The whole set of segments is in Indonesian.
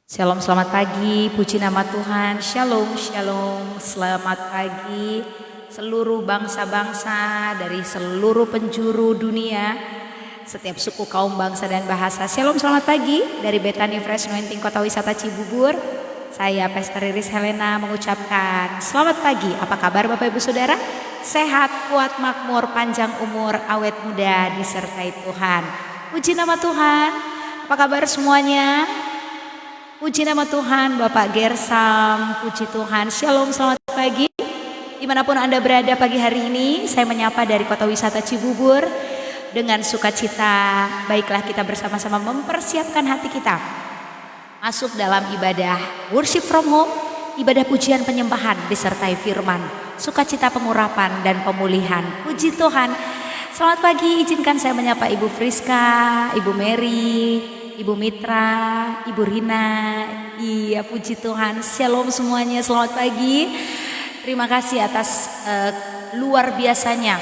Shalom, selamat pagi, puji nama Tuhan. Shalom, shalom, selamat pagi seluruh bangsa-bangsa dari seluruh penjuru dunia, setiap suku, kaum, bangsa dan bahasa. Shalom, selamat pagi dari Bethany Fresh Anointing Kota Wisata Cibubur. Saya Pastor Iris Helena mengucapkan selamat pagi. Apa kabar Bapak Ibu Saudara? Sehat, kuat, makmur, panjang umur, awet muda disertai Tuhan. Puji nama Tuhan. Apa kabar semuanya? Puji nama Tuhan, Bapak Gersam, puji Tuhan. Shalom, selamat pagi. Dimanapun Anda berada pagi hari ini, saya menyapa dari Kota Wisata Cibubur dengan sukacita. Baiklah, kita bersama-sama mempersiapkan hati kita masuk dalam ibadah worship from home, ibadah pujian penyembahan disertai firman, sukacita pengurapan dan pemulihan. Puji Tuhan. Selamat pagi, izinkan saya menyapa Ibu Friska, Ibu Mary, Ibu Mitra, Ibu Rina. Iya, puji Tuhan. Shalom semuanya, selamat pagi. Terima kasih atas luar biasanya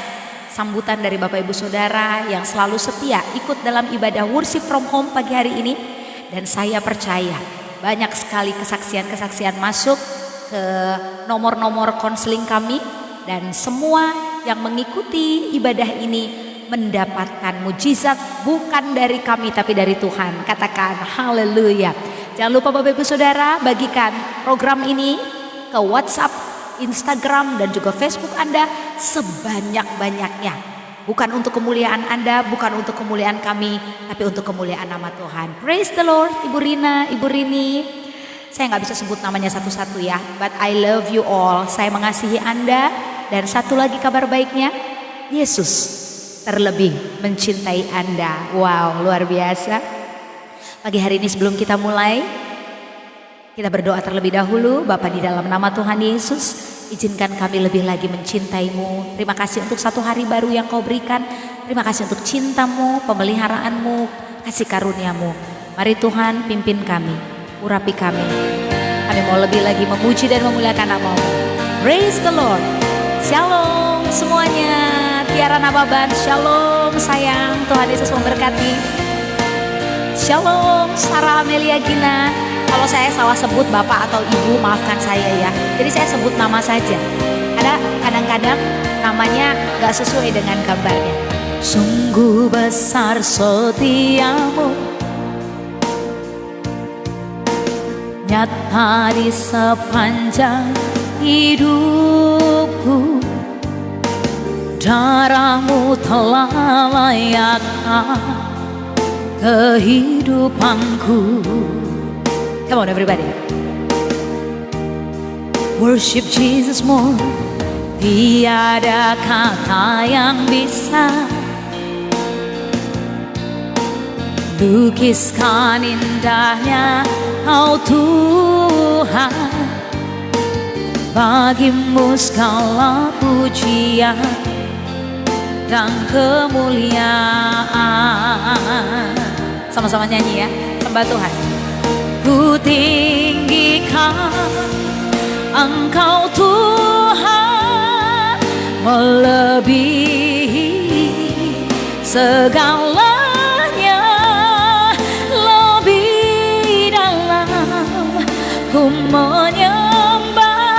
sambutan dari Bapak Ibu Saudara yang selalu setia ikut dalam ibadah worship from home pagi hari ini. Dan saya percaya banyak sekali kesaksian-kesaksian masuk ke nomor-nomor konseling kami. Dan semua yang mengikuti ibadah ini mendapatkan mujizat bukan dari kami tapi dari Tuhan. Katakan haleluya. Jangan lupa Bapak Ibu Saudara, bagikan program ini ke WhatsApp, Instagram dan juga Facebook Anda sebanyak-banyaknya. Bukan untuk kemuliaan Anda, bukan untuk kemuliaan kami, tapi untuk kemuliaan nama Tuhan. Praise the Lord. Ibu Rina, Ibu Rini, saya nggak bisa sebut namanya satu-satu ya, but I love you all. Saya mengasihi Anda. Dan satu lagi kabar baiknya, Yesus terlebih mencintai Anda. Wow, luar biasa. Pagi hari ini sebelum kita mulai, kita berdoa terlebih dahulu. Bapa, di dalam nama Tuhan Yesus, izinkan kami lebih lagi mencintaimu. Terima kasih untuk satu hari baru yang kau berikan. Terima kasih untuk cintamu, pemeliharaanmu, kasih karuniamu. Mari Tuhan pimpin kami, urapi kami. Kami mau lebih lagi memuji dan memuliakan nama-Mu. Praise the Lord. Shalom semuanya. Tiara Nababan, shalom sayang, Tuhan Yesus memberkati. Shalom Sarah Amelia Gina. Kalau saya salah sebut bapak atau ibu, maafkan saya ya. Jadi saya sebut nama saja. Ada kadang-kadang namanya gak sesuai dengan gambarnya. Sungguh besar setiamu, nyata di sepanjang hidupku. Darahmu telah layakkan kehidupanku. Come on everybody. Worship Jesus more. Tiada kata yang bisa lukiskan indahnya Kau Tuhan. Bagimu segala pujian dan kemuliaan. Sama-sama nyanyi ya, sembah Tuhan. Ku tinggikan Engkau Tuhan, melebihi segalanya. Lebih dalam ku menyembah,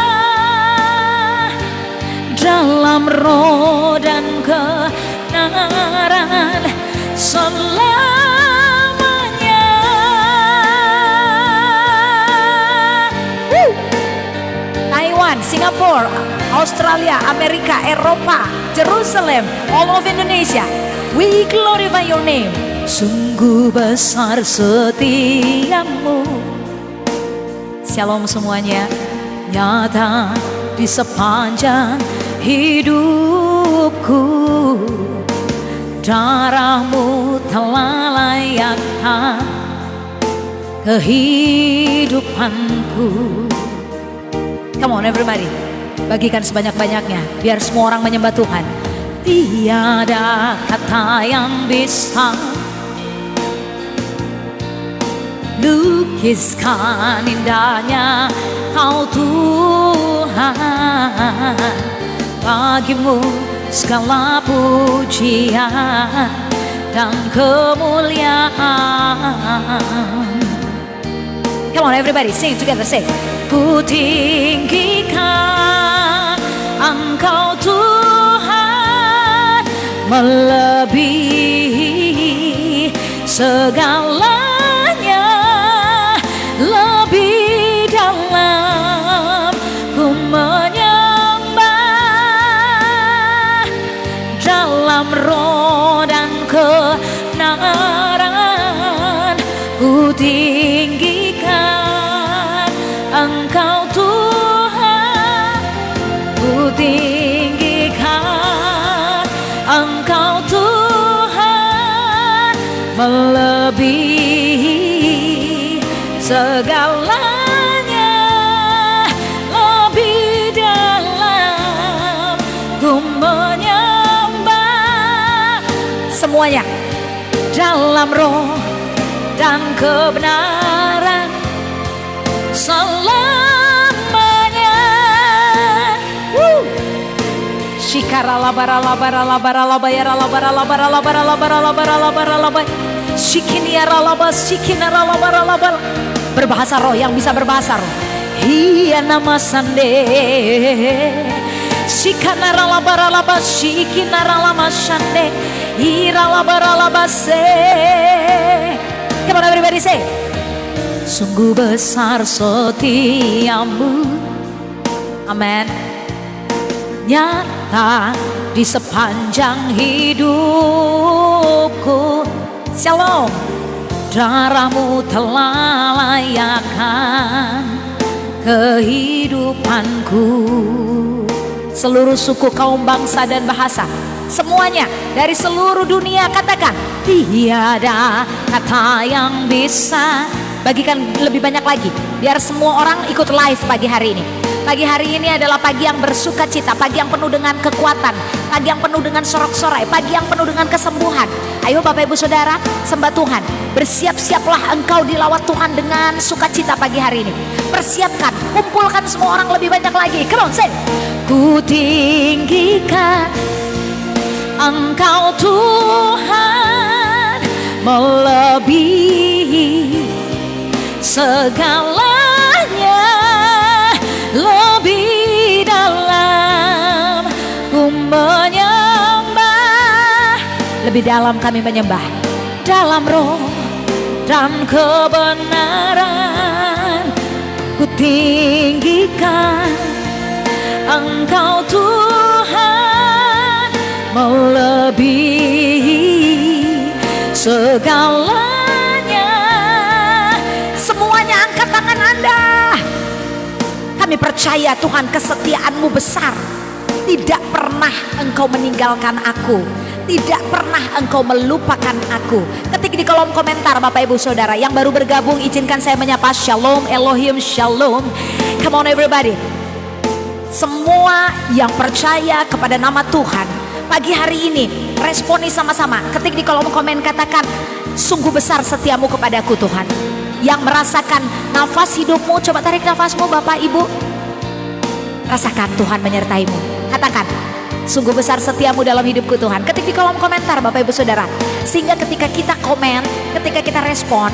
dalam roh dan kebenaran selamanya. Taiwan, Singapura, Australia, Amerika, Eropa, Jerusalem, all of Indonesia, we glorify your name. Sungguh besar setiamu. Shalom semuanya. Nyata di sepanjang hidupku, darahmu telah layakkan kehidupanku. Come on everybody, bagikan sebanyak-banyaknya biar semua orang menyembah Tuhan. Tiada kata yang bisa lukiskan indahnya Kau Tuhan. Bagimu segala pujian dan kemuliaan. Come on everybody, sing together, say. Ku tinggikan Engkau Tuhan, melebihi segalanya, lebih dalam ku menyembah, dalam roh dan kebenaran ku tinggikan Engkau Tuhan, ku tinggikan Engkau Tuhan, melebihi segalanya, lebih dalam ku menyembah. Semuanya dalam roh dan kebenaran selamanya. Shikara labara labara labara labayara labara labara labara labara labara labara labara shikiniara labas shikinara labara labara. Berbahasa roh, yang bisa berbahasa roh. Iya nama sande shikanara labara labas shikinara lama shande ira labara labase. Come on everybody say. Sungguh besar setiamu, amin, nyata di sepanjang hidupku. Shalom. Darahmu telah layakkan kehidupanku. Seluruh suku, kaum, bangsa dan bahasa, semuanya dari seluruh dunia katakan, tiada kata yang bisa. Bagikan lebih banyak lagi biar semua orang ikut live pagi hari ini. Pagi hari ini adalah pagi yang bersuka cita, pagi yang penuh dengan kekuatan, pagi yang penuh dengan sorak-sorai, pagi yang penuh dengan kesembuhan. Ayo Bapak Ibu Saudara, sembah Tuhan. Bersiap-siaplah engkau dilawat Tuhan dengan sukacita pagi hari ini. Persiapkan, kumpulkan semua orang lebih banyak lagi. Come on, say. Ku tinggikan Engkau Tuhan, melebihi segalanya, lebih dalam ku menyembah, lebih dalam kami menyembah, dalam roh dan kebenaran ku tinggikan Engkau Tuhan, melebihi segalanya. Semuanya angkat tangan Anda. Kami percaya Tuhan, kesetiaan-Mu besar. Tidak pernah Engkau meninggalkan aku, tidak pernah Engkau melupakan aku. Ketik di kolom komentar Bapak Ibu Saudara. Yang baru bergabung, izinkan saya menyapa Shalom Elohim Shalom. Come on everybody. Semua yang percaya kepada nama Tuhan, pagi hari ini responi sama-sama. Ketik di kolom komen, katakan, sungguh besar setiamu kepadaku Tuhan. Yang merasakan nafas hidupmu, coba tarik nafasmu Bapak Ibu. Rasakan Tuhan menyertaimu. Katakan, sungguh besar setiamu dalam hidupku Tuhan. Ketik di kolom komentar Bapak Ibu Saudara. Sehingga ketika kita komen, ketika kita respon,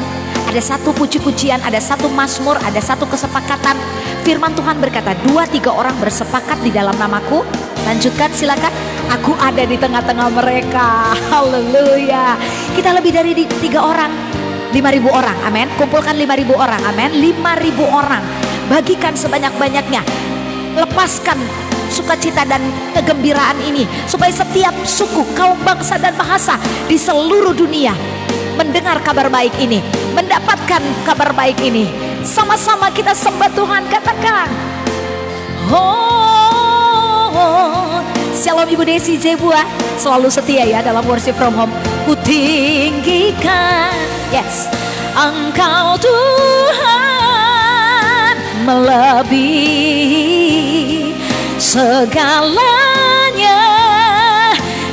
ada satu puji-pujian, ada satu mazmur, ada satu kesepakatan. Firman Tuhan berkata, 2-3 orang bersepakat di dalam namaku. Lanjutkan silakan. Aku ada di tengah-tengah mereka. Haleluya. Kita lebih dari 3 orang. 5.000 orang, amin. Kumpulkan 5.000 orang, amin. 5.000 orang. Bagikan sebanyak-banyaknya. Lepaskan sukacita dan kegembiraan ini, supaya setiap suku, kaum, bangsa dan bahasa di seluruh dunia mendengar kabar baik ini, mendapatkan kabar baik ini. Sama-sama kita sembah Tuhan, katakan, oh, Shalom Ibu Desi Jebua, selalu setia ya dalam worship from home. Ku tinggikan, yes, Engkau Tuhan, melebihi segalanya,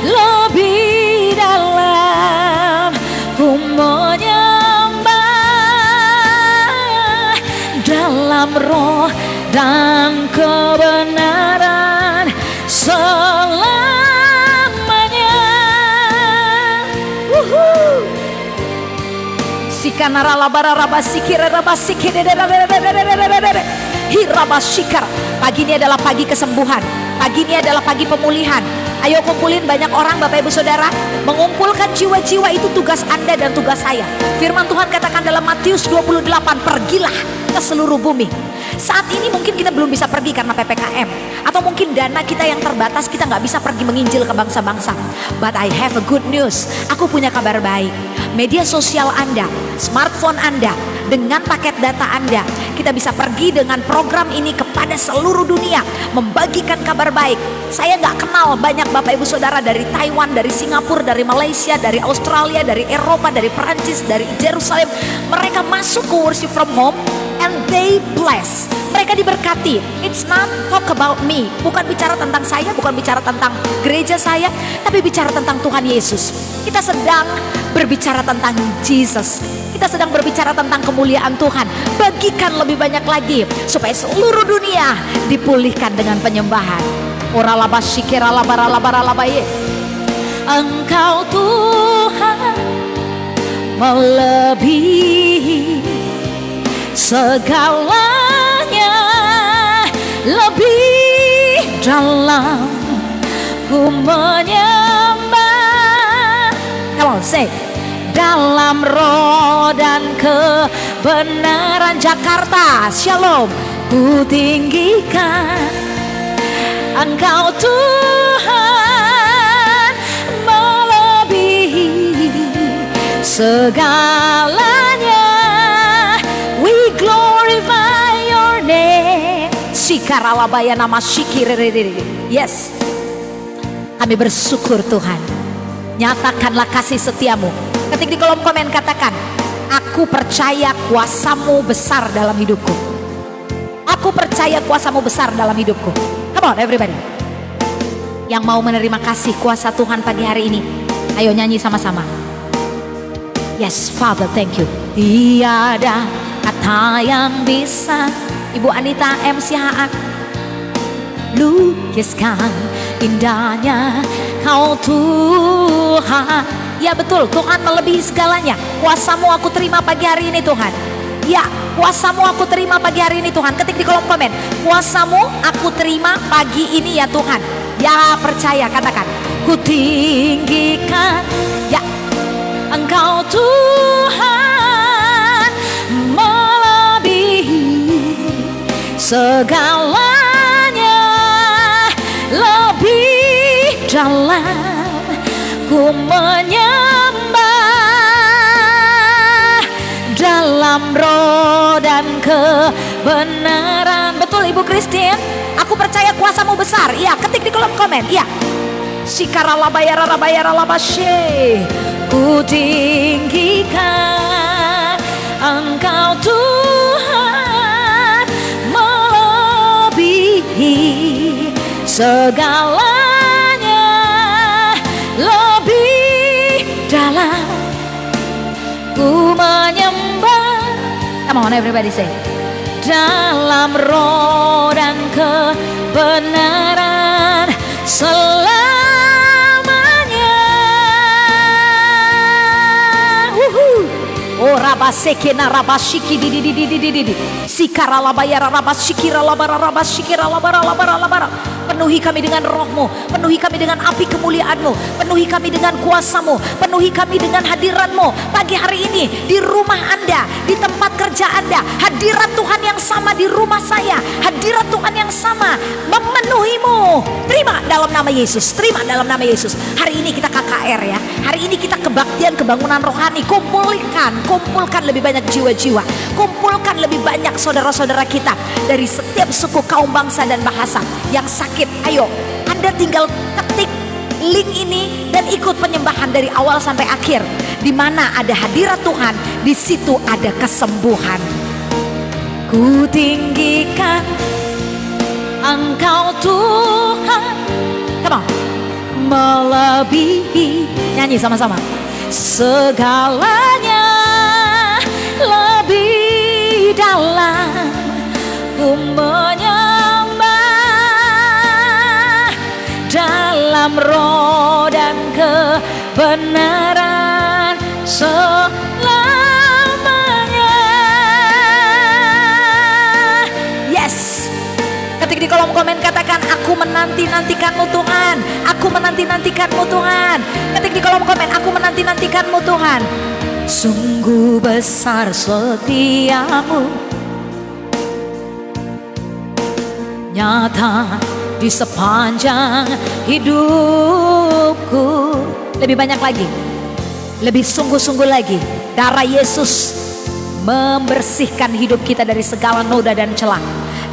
lebih dalam ku menyembah, dalam roh dan kebenaran selamanya. Pagi ini adalah pagi kesembuhan. Pagi ini adalah pagi pemulihan. Ayo kumpulin banyak orang Bapak Ibu Saudara. Mengumpulkan jiwa-jiwa itu tugas Anda dan tugas saya. Firman Tuhan katakan dalam Matius 28, pergilah ke seluruh bumi. Saat ini mungkin kita belum bisa pergi karena PPKM. Atau mungkin dana kita yang terbatas, kita nggak bisa pergi menginjil ke bangsa-bangsa. But I have a good news. Aku punya kabar baik. Media sosial Anda, smartphone Anda, dengan paket data Anda, kita bisa pergi dengan program ini kepada seluruh dunia, membagikan kabar baik. Saya nggak kenal banyak Bapak Ibu Saudara dari Taiwan, dari Singapura, dari Malaysia, dari Australia, dari Eropa, dari Perancis, dari Jerusalem. Mereka masuk ke worship from home and they bless. Mereka diberkati. It's not talk about me. Bukan bicara tentang saya, bukan bicara tentang gereja saya, tapi bicara tentang Tuhan Yesus. Kita sedang berbicara tentang Jesus. Kita sedang berbicara tentang kemuliaan Tuhan. Bagikan lebih banyak lagi supaya seluruh dunia dipulihkan dengan penyembahan. Engkau Tuhan melebihi segalanya, lebih dalam ku menyembah. Come on, say. Dalam roh dan kebenaran. Jakarta, shalom, ku tinggikan Engkau Tuhan melebihi segalanya. We glorify your name. Sikaralabaya nama shikiriri. Yes, kami bersyukur Tuhan. Nyatakanlah kasih setiamu. Ketik di kolom komen, katakan, aku percaya kuasamu besar dalam hidupku. Aku percaya kuasamu besar dalam hidupku. Come on everybody. Yang mau menerima kasih kuasa Tuhan pagi hari ini, ayo nyanyi sama-sama. Yes Father, thank you. Tiada kata yang bisa Ibu Anita MC HA lukiskan indahnya Kau Tuhan. Ya betul, Tuhan melebihi segalanya. Kuasamu aku terima pagi hari ini Tuhan. Ya, kuasamu aku terima pagi hari ini Tuhan. Ketik di kolom komen, kuasamu aku terima pagi ini ya Tuhan. Ya percaya, katakan, ku tinggikan ya Engkau Tuhan melebihi segalanya, lebih dalam ku menyembah dalam roh dan kebenaran. Betul Ibu Christine, aku percaya kuasamu besar. Iya, ketik di kolom komen. Iya. Sikaralabayaralabayaralabashe, ku tinggikan Engkau Tuhan melebihi segalanya, dalam ku menyembah. Come on everybody say. Dalam roh dan kebenaran selamanya. Oh rabasekena rabashiki di sikaralabayara rabashikira labara rabashikira labara labara labara. Penuhi kami dengan roh-Mu, penuhi kami dengan api kemuliaan-Mu, penuhi kami dengan kuasa-Mu, penuhi kami dengan hadirat-Mu. Pagi hari ini di rumah Anda, di tempat kerja Anda, hadirat Tuhan yang sama di rumah saya, hadirat Tuhan yang sama memenuhi-Mu. Terima dalam nama Yesus, terima dalam nama Yesus. Hari ini kita KKR ya, hari ini kita kebaktian kebangunan rohani. Kumpulkan lebih banyak jiwa-jiwa, kumpulkan lebih banyak saudara-saudara kita dari setiap suku, kaum, bangsa dan bahasa yang sakit. Ayo, Anda tinggal ketik link ini dan ikut penyembahan dari awal sampai akhir. Di mana ada hadirat Tuhan, di situ ada kesembuhan. Ku tinggikan Engkau Tuhan, come on, melebihi, nyanyi sama-sama, segalanya, lebih dalam ku dalam roh dan kebenaran selamanya. menanti-nantikanmu Tuhan. Aku menanti-nantikanmu Tuhan. Ketik di kolom komen, aku menanti-nantikanmu Tuhan. Sungguh besar setiamu, nyata di sepanjang hidupku. Lebih banyak lagi, lebih sungguh-sungguh lagi. Darah Yesus membersihkan hidup kita dari segala noda dan celah.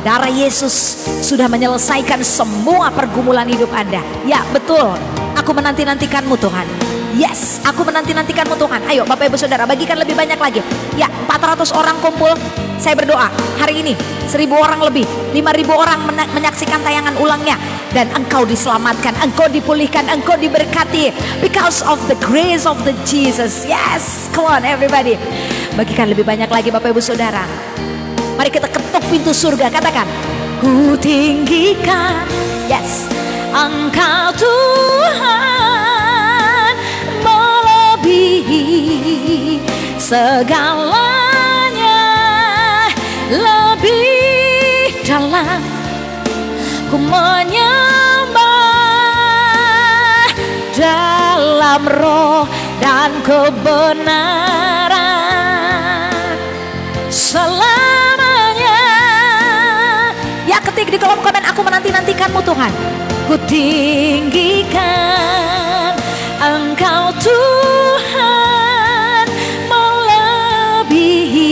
Darah Yesus sudah menyelesaikan semua pergumulan hidup Anda. Ya betul, aku menanti-nantikanmu Tuhan. Yes, aku menanti-nantikanmu Tuhan. Ayo Bapak Ibu Saudara, bagikan lebih banyak lagi. Ya, 400 orang kumpul. Saya berdoa hari ini 1000 orang lebih, 5000 orang menyaksikan tayangan ulangnya. Dan engkau diselamatkan, engkau dipulihkan, engkau diberkati. Because of the grace of the Jesus. Yes, come on everybody. Bagikan lebih banyak lagi Bapak Ibu Saudara. Mari kita ketuk pintu surga, katakan, ku tinggikan, yes, Engkau Tuhan, melebihi segalanya, lebih dalam ku menyembah dalam roh dan kebenaran selamanya. Ya, ketik di kolom komen, aku menanti-nantikanmu Tuhan. Ku tinggikan Engkau Tuhan, melebihi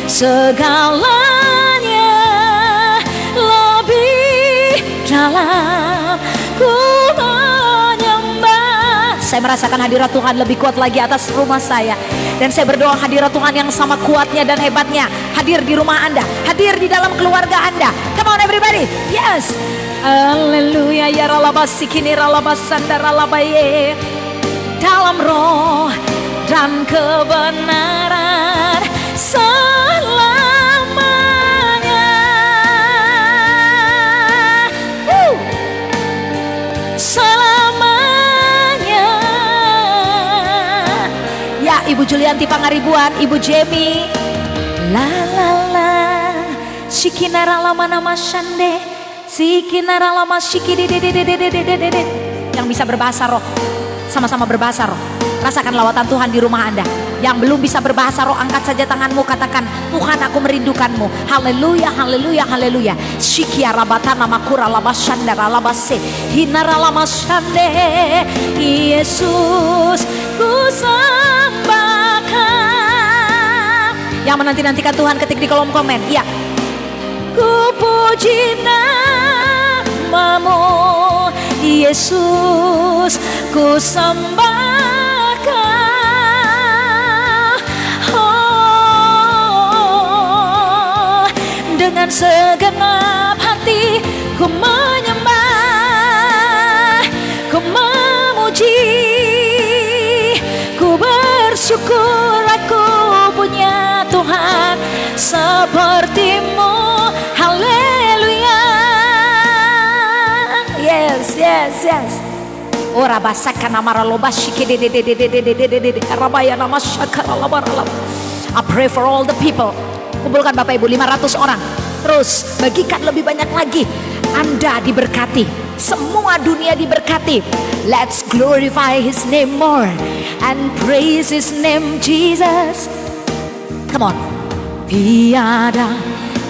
segalanya, lebih dalam ku menyembah. Saya merasakan hadirat Tuhan lebih kuat lagi atas rumah saya. Dan saya berdoa hadirat Tuhan yang sama kuatnya dan hebatnya hadir di rumah Anda, hadir di dalam keluarga Anda. Come on everybody, yes. Haleluya, ya ralabasikini ralabasandarabaye. Dalam roh dan kebenaran selamanya. Selamanya. Ya, Ibu Julianti Pangaribuan, Ibu Jemi. La la la, shikinara lama nama shande, shikinara lama shikidididididididididid. Yang bisa berbahasa roh, sama-sama berbahasa roh. Rasakan lawatan Tuhan di rumah Anda. Yang belum bisa berbahasa roh, angkat saja tanganmu, katakan, Tuhan aku merindukanmu. Haleluya, haleluya, haleluya. Shikia rabatana makura labashandara labase, hinara lamashande. Yesus ku sembahkan. Yang menanti-nantikan Tuhan, ketik di kolom komen. Ya, ku puji namamu Yesus, ku sembahkan. Oh, dengan segenap hati ku menyembah, ku memuji, ku bersyukur aku punya Tuhan sepertimu. Haleluya. Yes, yes, yes. Ora basaka namara lobashiki de rabaya namashaka labaralab. I pray for all the people. Kumpulkan Bapak Ibu 500 orang. Terus bagikan lebih banyak lagi. Anda diberkati, semua dunia diberkati. Let's glorify His name more and praise His name Jesus. Come on. Tiada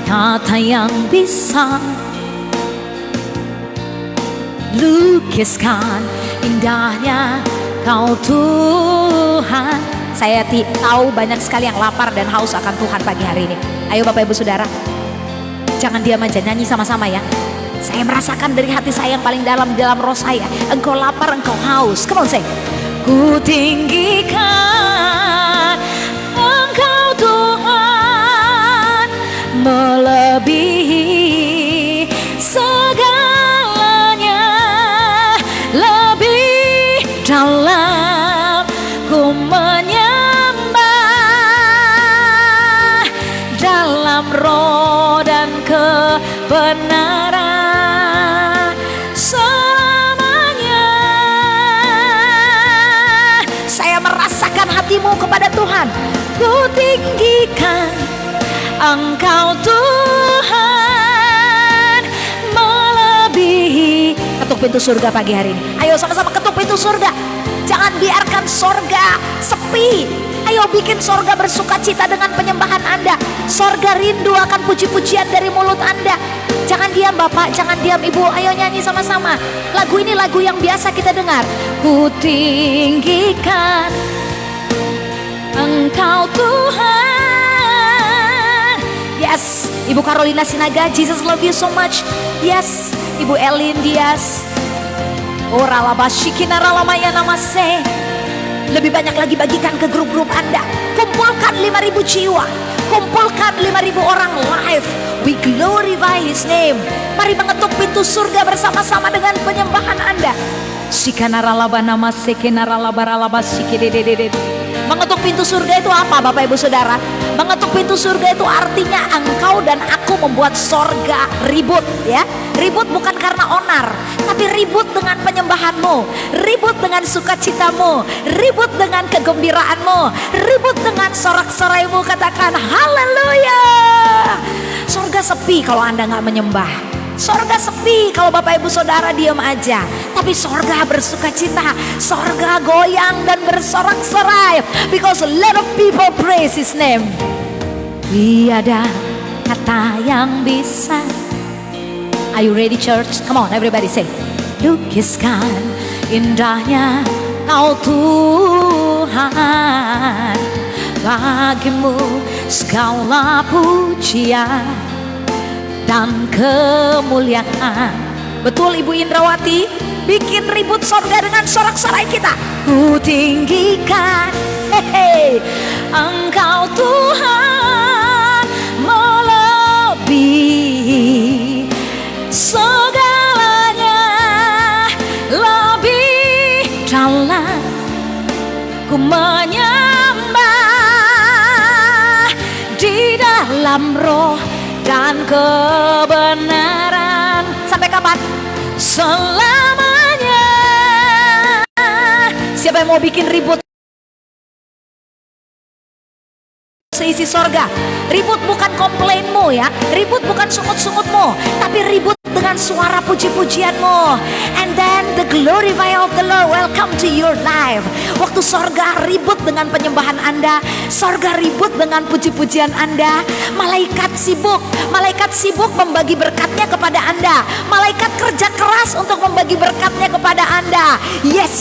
kata yang bisa lukiskan indahnya Kau Tuhan. Saya tahu banyak sekali yang lapar dan haus akan Tuhan pagi hari ini. Ayo Bapak Ibu Saudara, jangan diam aja, nyanyi sama-sama ya. Saya merasakan dari hati saya yang paling dalam roh saya, engkau lapar, engkau haus. Come on say, ku tinggikan Engkau Tuhan, melebihi segalanya, lebih dalam ku menyembah dalam roh dan kebenaran selamanya. Saya merasakan hatimu kepada Tuhan. Ku tinggikan Engkau Tuhan, melebihi Ketuk pintu surga pagi hari ini. Ayo sama-sama ketuk pintu surga. Jangan biarkan sorga sepi. Ayo bikin sorga bersuka cita dengan penyembahan Anda. Sorga rindu akan puji-pujian dari mulut Anda. Jangan diam Bapak, jangan diam Ibu. Ayo nyanyi sama-sama. Lagu ini lagu yang biasa kita dengar. Ku tinggikan Engkau Tuhan. Yes, Ibu Carolina Sinaga, Jesus love you so much. Yes, Ibu Elin Dias. Oralabashikina ralamaya namase. Lebih banyak lagi bagikan ke grup-grup Anda. Kumpulkan 5.000 jiwa. Kumpulkan 5.000 orang live. We glorify His name. Mari mengetuk pintu surga bersama-sama dengan penyembahan Anda. Mengetuk pintu surga itu apa Bapak Ibu Saudara? Mengetuk pintu surga itu artinya engkau dan aku membuat sorga ribut ya. Ribut bukan karena onar, tapi ribut dengan penyembahanmu, ribut dengan sukacitamu, ribut dengan kegembiraanmu, ribut dengan sorak-soraimu. Katakan haleluya. Sorga sepi kalau Anda nggak menyembah. Sorga sepi kalau Bapak Ibu Saudara diam aja. Tapi sorga bersuka cita, sorga goyang dan bersorak-sorai. Because a lot of people praise His name. Tiada kata yang bisa. Are you ready church? Come on everybody say. Lukiskan indahnya Kau Tuhan. Bagimu segala pujian dan kemuliaan. Betul Ibu Indrawati? Bikin ribut sorga dengan sorak-sorai kita. Ku tinggikan Engkau Tuhan, melebihi segalanya, lebih dalam ku menyembah di dalam roh dan kebenaran. Sampai kapan? Selamanya. Siapa yang mau bikin ribut seisi sorga? Ribut bukan komplainmu ya, ribut bukan sungut-sungutmu, tapi ribut dengan suara puji-pujianmu. And then the glory of the Lord welcome to your life. Waktu sorga ribut dengan penyembahan Anda, sorga ribut dengan puji-pujian Anda. Malaikat sibuk membagi berkatnya kepada Anda. Malaikat kerja keras untuk membagi berkatnya kepada Anda. Yes.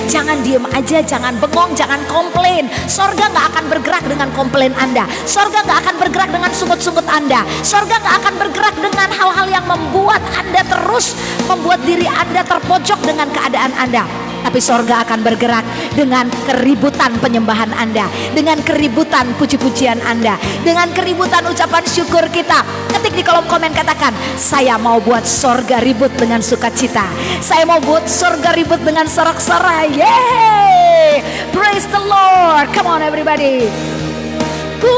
Jangan diem aja, jangan bengong, jangan komplain. Sorga gak akan bergerak dengan komplain Anda. Sorga gak akan bergerak dengan sungut-sungut Anda. Sorga gak akan bergerak dengan hal-hal yang membuat Anda terus membuat diri Anda terpojok dengan keadaan Anda. Tapi sorga akan bergerak dengan keributan penyembahan Anda, dengan keributan puji-pujian Anda, dengan keributan ucapan syukur kita. Ketik di kolom komen, katakan, saya mau buat sorga ribut dengan sukacita. Saya mau buat sorga ribut dengan sorak-sorai. Yeay! Praise the Lord. Come on everybody. Ku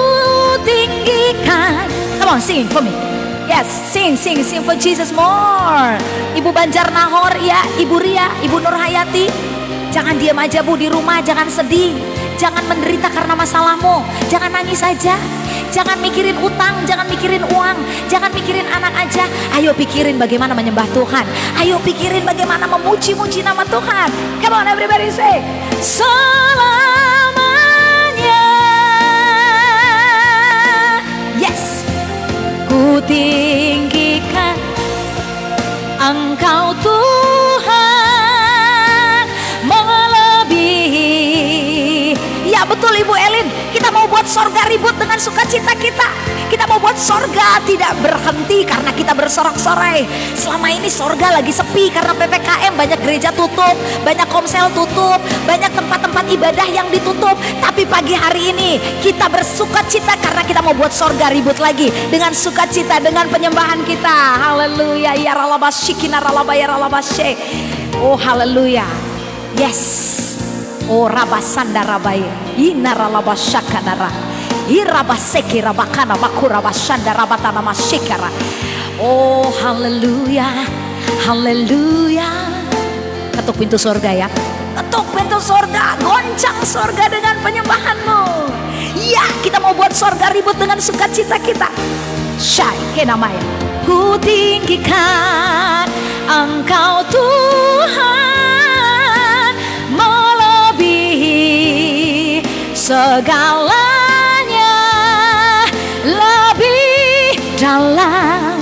tinggikan. Come on, sing for me. Yes, sing for Jesus more. Ibu Banjar Nahor ya, Ibu Ria, Ibu Nur Hayati. Jangan diam aja Bu di rumah, jangan sedih. Jangan menderita karena masalahmu. Jangan nangis saja. Jangan mikirin utang, jangan mikirin uang, jangan mikirin anak aja. Ayo pikirin bagaimana menyembah Tuhan. Ayo pikirin bagaimana memuji-muji nama Tuhan. Come on everybody say. Selamanya. Yes. Ku tinggikan Engkau Tuhan, melebihi. Ya betul Ibu Elin, kita mau buat sorga ribut dengan sukacita kita. Kita mau buat sorga tidak berhenti karena kita bersorak-sorai. Selama ini sorga lagi sepi karena PPKM, banyak gereja tutup, banyak komsel tutup, banyak tempat-tempat ibadah yang ditutup. Tapi pagi hari ini kita bersukacita karena kita mau buat sorga ribut lagi dengan sukacita, dengan penyembahan kita. Haleluya. Ya ralabashikina ralabaya ralabashe. Oh haleluya. Yes. Oh rabasanda rabaya. Ina ralabashakadara. Irabaseki rabakana bakura bashanda rabatana mashikara. Oh haleluya, haleluya. Ketuk pintu surga ya, ketuk pintu surga, goncang surga dengan penyembahanmu. Ya, kita mau buat surga ribut dengan sukacita kita. Syai kenamaya. ku tinggikan Engkau Tuhan, melebihi segalanya, lebih dalam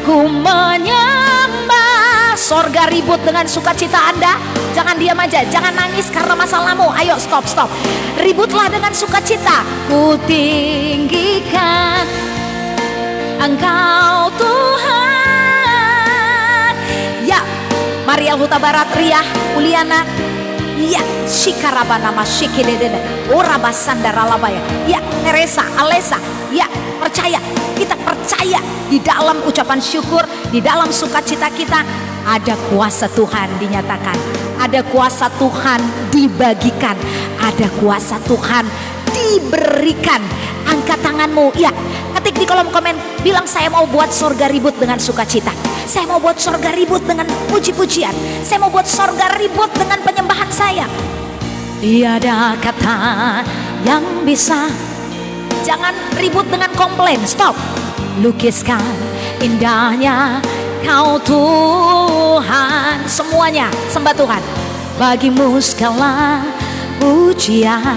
ku menyembah. Sorga ribut dengan sukacita Anda. Jangan diam aja, jangan nangis karena masalahmu. Ayo stop. Ributlah dengan sukacita. Ku tinggikan Engkau Tuhan. Ya, Maria Huta Barat, Ria, Uliana. Ya, Shikaraba nama Shikidedede. Orabasandara labaya. Ya, Teresa, Alesa. Ya, percaya. Kita percaya di dalam ucapan syukur, di dalam sukacita kita ada kuasa Tuhan dinyatakan, ada kuasa Tuhan dibagikan, ada kuasa Tuhan diberikan. Angkat tanganmu, ya, ketik di kolom komen, bilang saya mau buat sorga ribut dengan sukacita. Saya mau buat sorga ribut dengan puji-pujian. Saya mau buat sorga ribut dengan penyembahan saya. Tiada kata yang bisa. Jangan ribut dengan komplain, stop. Lukiskan indahnya Kau Tuhan. Semuanya sembah Tuhan. Bagimu segala pujian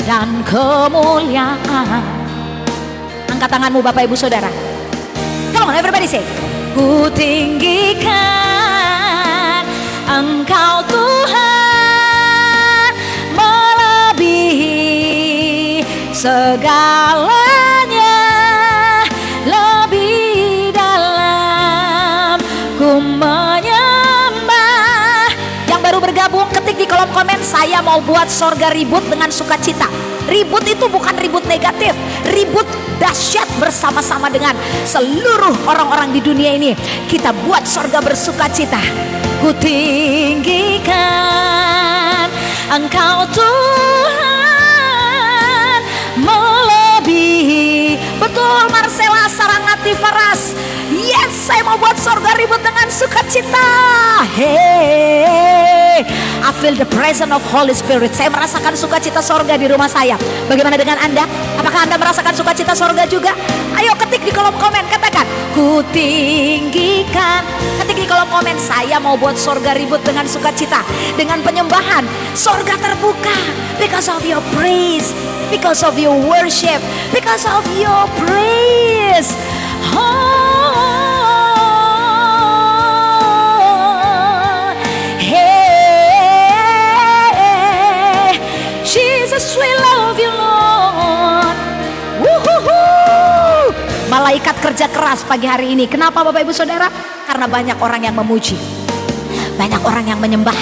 dan kemuliaan. Angkat tanganmu Bapak Ibu Saudara. Come on everybody say. Ku tinggikan Engkau Tuhan, melebihi segalanya, lebih dalam ku menyembah. Yang baru bergabung ketik di kolom komen, saya mau buat sorga ribut dengan sukacita. Ribut itu bukan ribut negatif, ribut dahsyat bersama-sama dengan seluruh orang-orang di dunia ini. Kita buat sorga bersukacita. Ku tinggikan Engkau Tuhan, melebihi. Betul Marcella Sarangati Faras. Yes, saya mau buat sorga ribut dengan sukacita. Hey, I feel the presence of Holy Spirit. Saya merasakan sukacita sorga di rumah saya. Bagaimana dengan Anda? Apakah Anda merasakan sukacita sorga juga? Ayo ketik di kolom komen, katakan ku tinggikan. Ketik di kolom komen, saya mau buat sorga ribut dengan sukacita, dengan penyembahan. Sorga terbuka because of your praise, because of your worship, because of your praise. Jesus, we love you, Lord. Wuhuhu. Malaikat kerja keras pagi hari ini. Kenapa Bapak Ibu Saudara? Karena banyak orang yang memuji, banyak orang yang menyembah,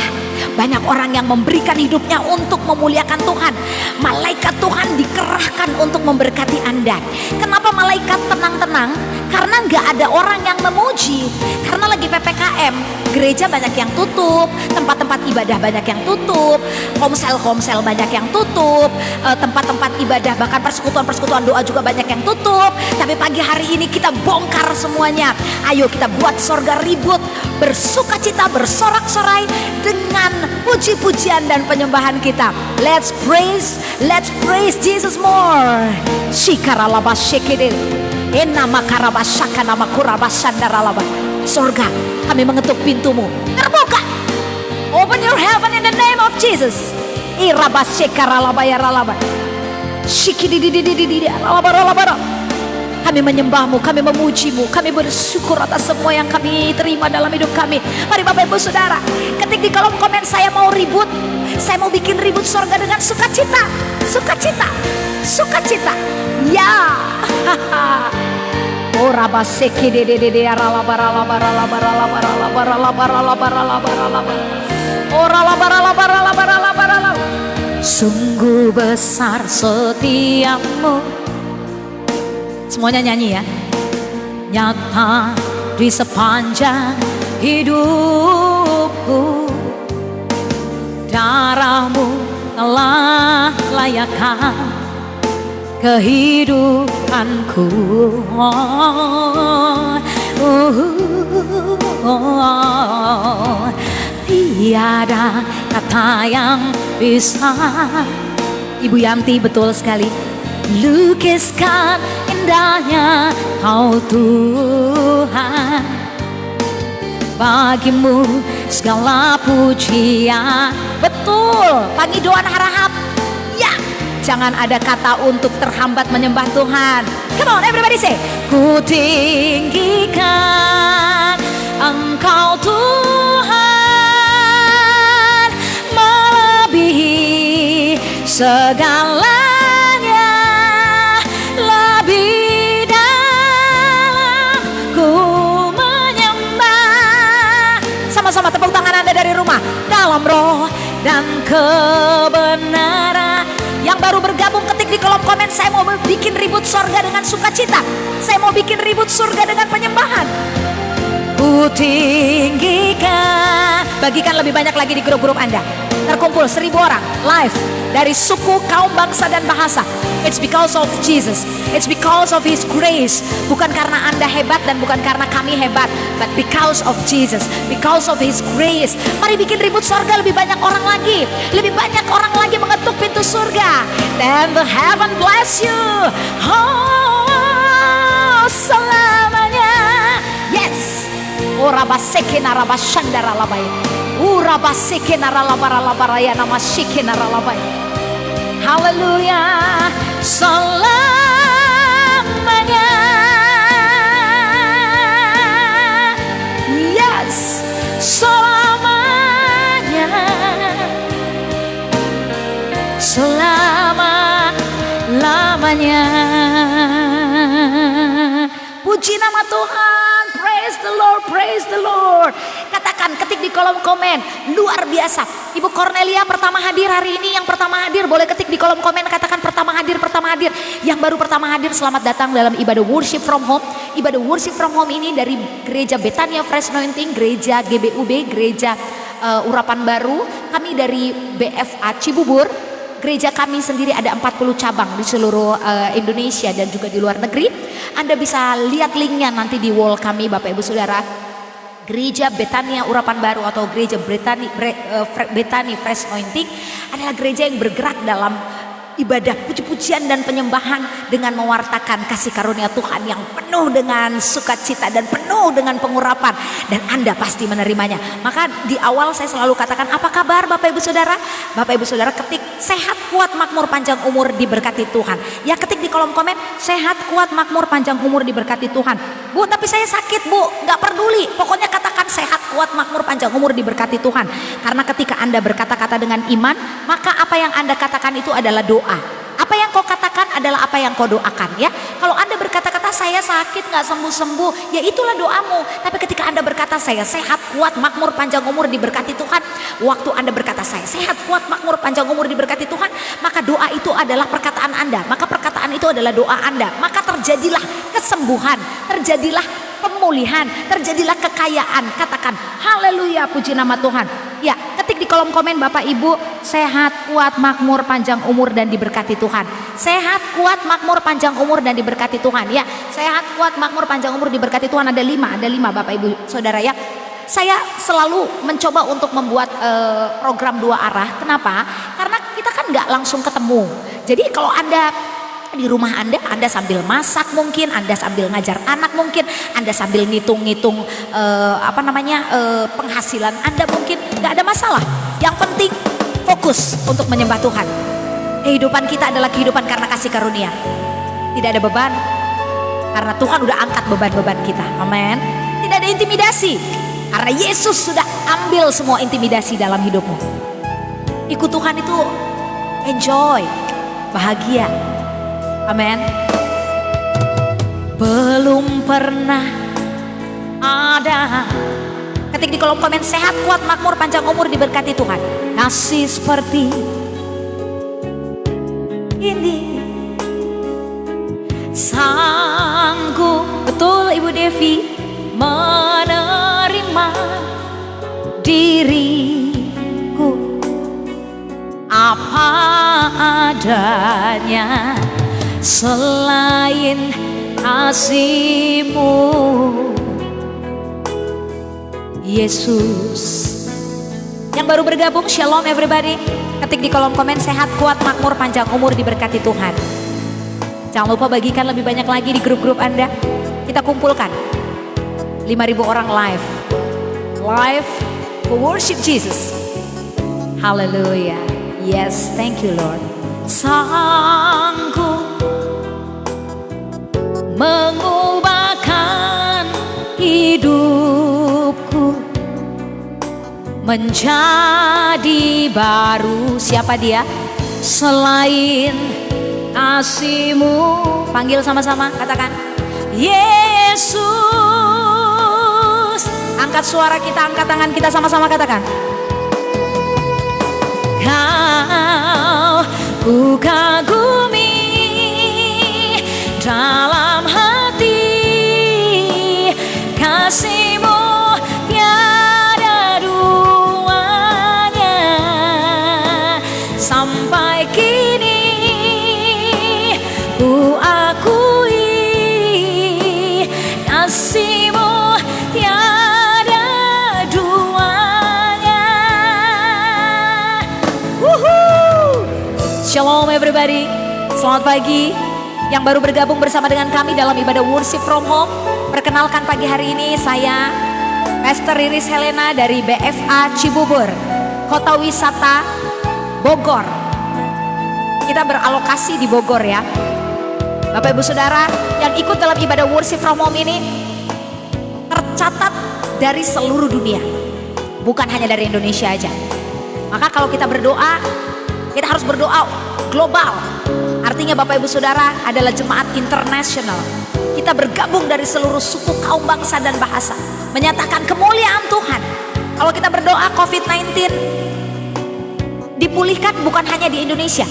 banyak orang yang memberikan hidupnya untuk memuliakan Tuhan. Malaikat Tuhan dikerahkan untuk memberkati Anda. Kenapa malaikat tenang-tenang? Karena nggak ada orang yang memuji. Karena lagi PPKM, gereja banyak yang tutup, tempat-tempat ibadah banyak yang tutup, komsel-komsel banyak yang tutup, tempat-tempat ibadah bahkan persekutuan-persekutuan doa juga banyak yang tutup. Tapi pagi hari ini kita bongkar semuanya. Ayo kita buat sorga ribut, bersukacita, bersorak-sorai dengan puji-pujian dan penyembahan kita. Let's praise Jesus more. Shikaralaba shekede, enama karabashaka nama kurabashandaralaba. Sorga, kami mengetuk pintumu, terbuka. Open your heaven in the name of Jesus. Irabashekaralaba yaralaba. Shikididididididi alabaralabara. Kami menyembahmu, kami memujimu, kami bersyukur atas semua yang kami terima dalam hidup kami. Mari Bapak Ibu Saudara, ketik di kolom komen, saya mau ribut. Saya mau bikin ribut sorga dengan sukacita. Sukacita, sukacita. Ya. Ora baseke de ara labara labara labara labara labara labara labara labara labara. Ora labara labara labara labara labara. Sungguh besar setiamu. Semuanya nyanyi ya. Nyata di sepanjang hidupku, darahmu telah layakkan kehidupanku. Tiada kata yang bisa. Ibu Yanti betul sekali. Lukiskan indahnya Kau Tuhan, bagimu segala pujian. Betul, Pangidon Harahap. Ya, jangan ada kata untuk terhambat menyembah Tuhan. Come on everybody say, ku tinggikan Engkau Tuhan, melebihi segalanya, lebih dalam ku menyembah. Sama-sama tepuk tangan Anda dari rumah. Dalam roh dan kebenaran. Yang baru bergabung ketik di kolom komen, saya mau bikin ribut surga dengan sukacita. Saya mau bikin ribut surga dengan penyembahan. Ku tinggikan. Bagikan lebih banyak lagi di grup-grup Anda. Terkumpul 1000 orang live dari suku, kaum, bangsa, dan bahasa. It's because of Jesus. It's because of His grace. Bukan karena Anda hebat dan bukan karena kami hebat, but because of Jesus, because of His grace. Mari bikin ribut surga lebih banyak orang lagi. Lebih banyak orang lagi mengetuk pintu surga. Then the heaven bless you. Oh, selamanya. Yes. Orabaseke narabashandara labai. Urabaseke naralabaralabaraya namashike naralabai. Haleluya. Selamanya. Yes. Selamanya. Selama-lamanya. Puji nama Tuhan. Praise the Lord, praise the Lord. Katakan, ketik di kolom komen, luar biasa. Ibu Cornelia pertama hadir hari ini. Yang pertama hadir boleh ketik di kolom komen, katakan pertama hadir, pertama hadir. Yang baru pertama hadir, selamat datang dalam ibadah worship from home. Ibadah worship from home ini dari gereja Bethania Fresh Anointing, gereja GBUB, gereja Urapan Baru. Kami dari BFA Cibubur. Gereja kami sendiri ada 40 cabang di seluruh Indonesia dan juga di luar negeri. Anda bisa lihat linknya nanti di wall kami Bapak Ibu Saudara. Gereja Bethania Urapan Baru atau gereja Bethania Fresh Anointing adalah gereja yang bergerak dalam ibadah puji-pujian dan penyembahan dengan mewartakan kasih karunia Tuhan yang penuh dengan sukacita dan penuh dengan pengurapan, dan Anda pasti menerimanya. Maka di awal saya selalu katakan, apa kabar Bapak Ibu Saudara? Bapak Ibu Saudara ketik sehat, kuat, makmur, panjang umur, diberkati Tuhan. Ya, ketik di kolom komen sehat, kuat, makmur, panjang umur, diberkati Tuhan. Bu, tapi saya sakit Bu, nggak peduli, pokoknya katakan sehat, kuat, makmur, panjang umur, diberkati Tuhan. Karena ketika Anda berkata-kata dengan iman, maka apa yang Anda katakan itu adalah doa. Apa yang kau katakan adalah apa yang kau doakan, ya. Kalau Anda berkata-kata saya sakit nggak sembuh-sembuh, ya itulah doamu. Tapi ketika Anda berkata saya sehat, kuat, makmur, panjang umur, diberkati Tuhan, waktu Anda berkata saya sehat, kuat, makmur, panjang umur, diberkati Tuhan, maka doa itu adalah perkataan Anda, maka perkataan itu adalah doa Anda, maka terjadilah kesembuhan, terjadilah pemulihan, terjadilah kekayaan. Katakan haleluya, puji nama Tuhan. Ya, ketik di kolom komen Bapak Ibu, sehat, kuat, makmur, panjang umur, dan diberkati Tuhan. Sehat, kuat, makmur, panjang umur, dan diberkati Tuhan. Ya, sehat, kuat, makmur, panjang umur, diberkati Tuhan. Ada 5 Bapak Ibu Saudara, ya. Saya selalu mencoba untuk membuat program 2 arah. Kenapa? Karena kita kan nggak langsung ketemu. Jadi kalau Anda di rumah Anda sambil masak mungkin, Anda sambil ngajar anak mungkin, Anda sambil ngitung-ngitung penghasilan Anda mungkin, nggak ada masalah. Yang penting fokus untuk menyembah Tuhan. Kehidupan kita adalah kehidupan karena kasih karunia. Tidak ada beban, karena Tuhan udah angkat beban-beban kita. Amin. Tidak ada intimidasi, karena Yesus sudah ambil semua intimidasi dalam hidupmu. Ikut Tuhan itu enjoy, bahagia. Amin. Belum pernah ada, ketik di kolom komen sehat, kuat, makmur, panjang umur, diberkati Tuhan. Kasih seperti ini, sanggup, betul Ibu Devi, menerima diriku apa adanya. Selain kasih-Mu Yesus. Yang baru bergabung, shalom everybody. Ketik di kolom komen sehat, kuat, makmur, panjang umur, diberkati Tuhan. Jangan lupa bagikan lebih banyak lagi di grup-grup Anda. Kita kumpulkan 5.000 orang live for worship Jesus. Haleluya. Yes, thank you Lord. Sanggup mengubahkan hidupku menjadi baru. Siapa dia? Selain kasih-Mu. Panggil sama-sama, katakan Yesus. Angkat suara kita, angkat tangan kita, sama-sama katakan. Kau ku kagumi dalam hati, kasih-Mu tiada duanya. Sampai kini ku akui kasih-Mu tiada duanya. Shalom everybody, selamat pagi. Yang baru bergabung bersama dengan kami dalam ibadah worship from home, perkenalkan pagi hari ini saya Pastor Iris Helena dari BFA Cibubur, Kota Wisata Bogor. Kita beralokasi di Bogor ya. Bapak Ibu Saudara yang ikut dalam ibadah worship from home ini tercatat dari seluruh dunia, bukan hanya dari Indonesia aja. Maka kalau kita berdoa, kita harus berdoa global. Artinya Bapak Ibu Saudara adalah jemaat internasional. Kita bergabung dari seluruh suku, kaum, bangsa dan bahasa, menyatakan kemuliaan Tuhan. Kalau kita berdoa COVID-19 dipulihkan bukan hanya di Indonesia.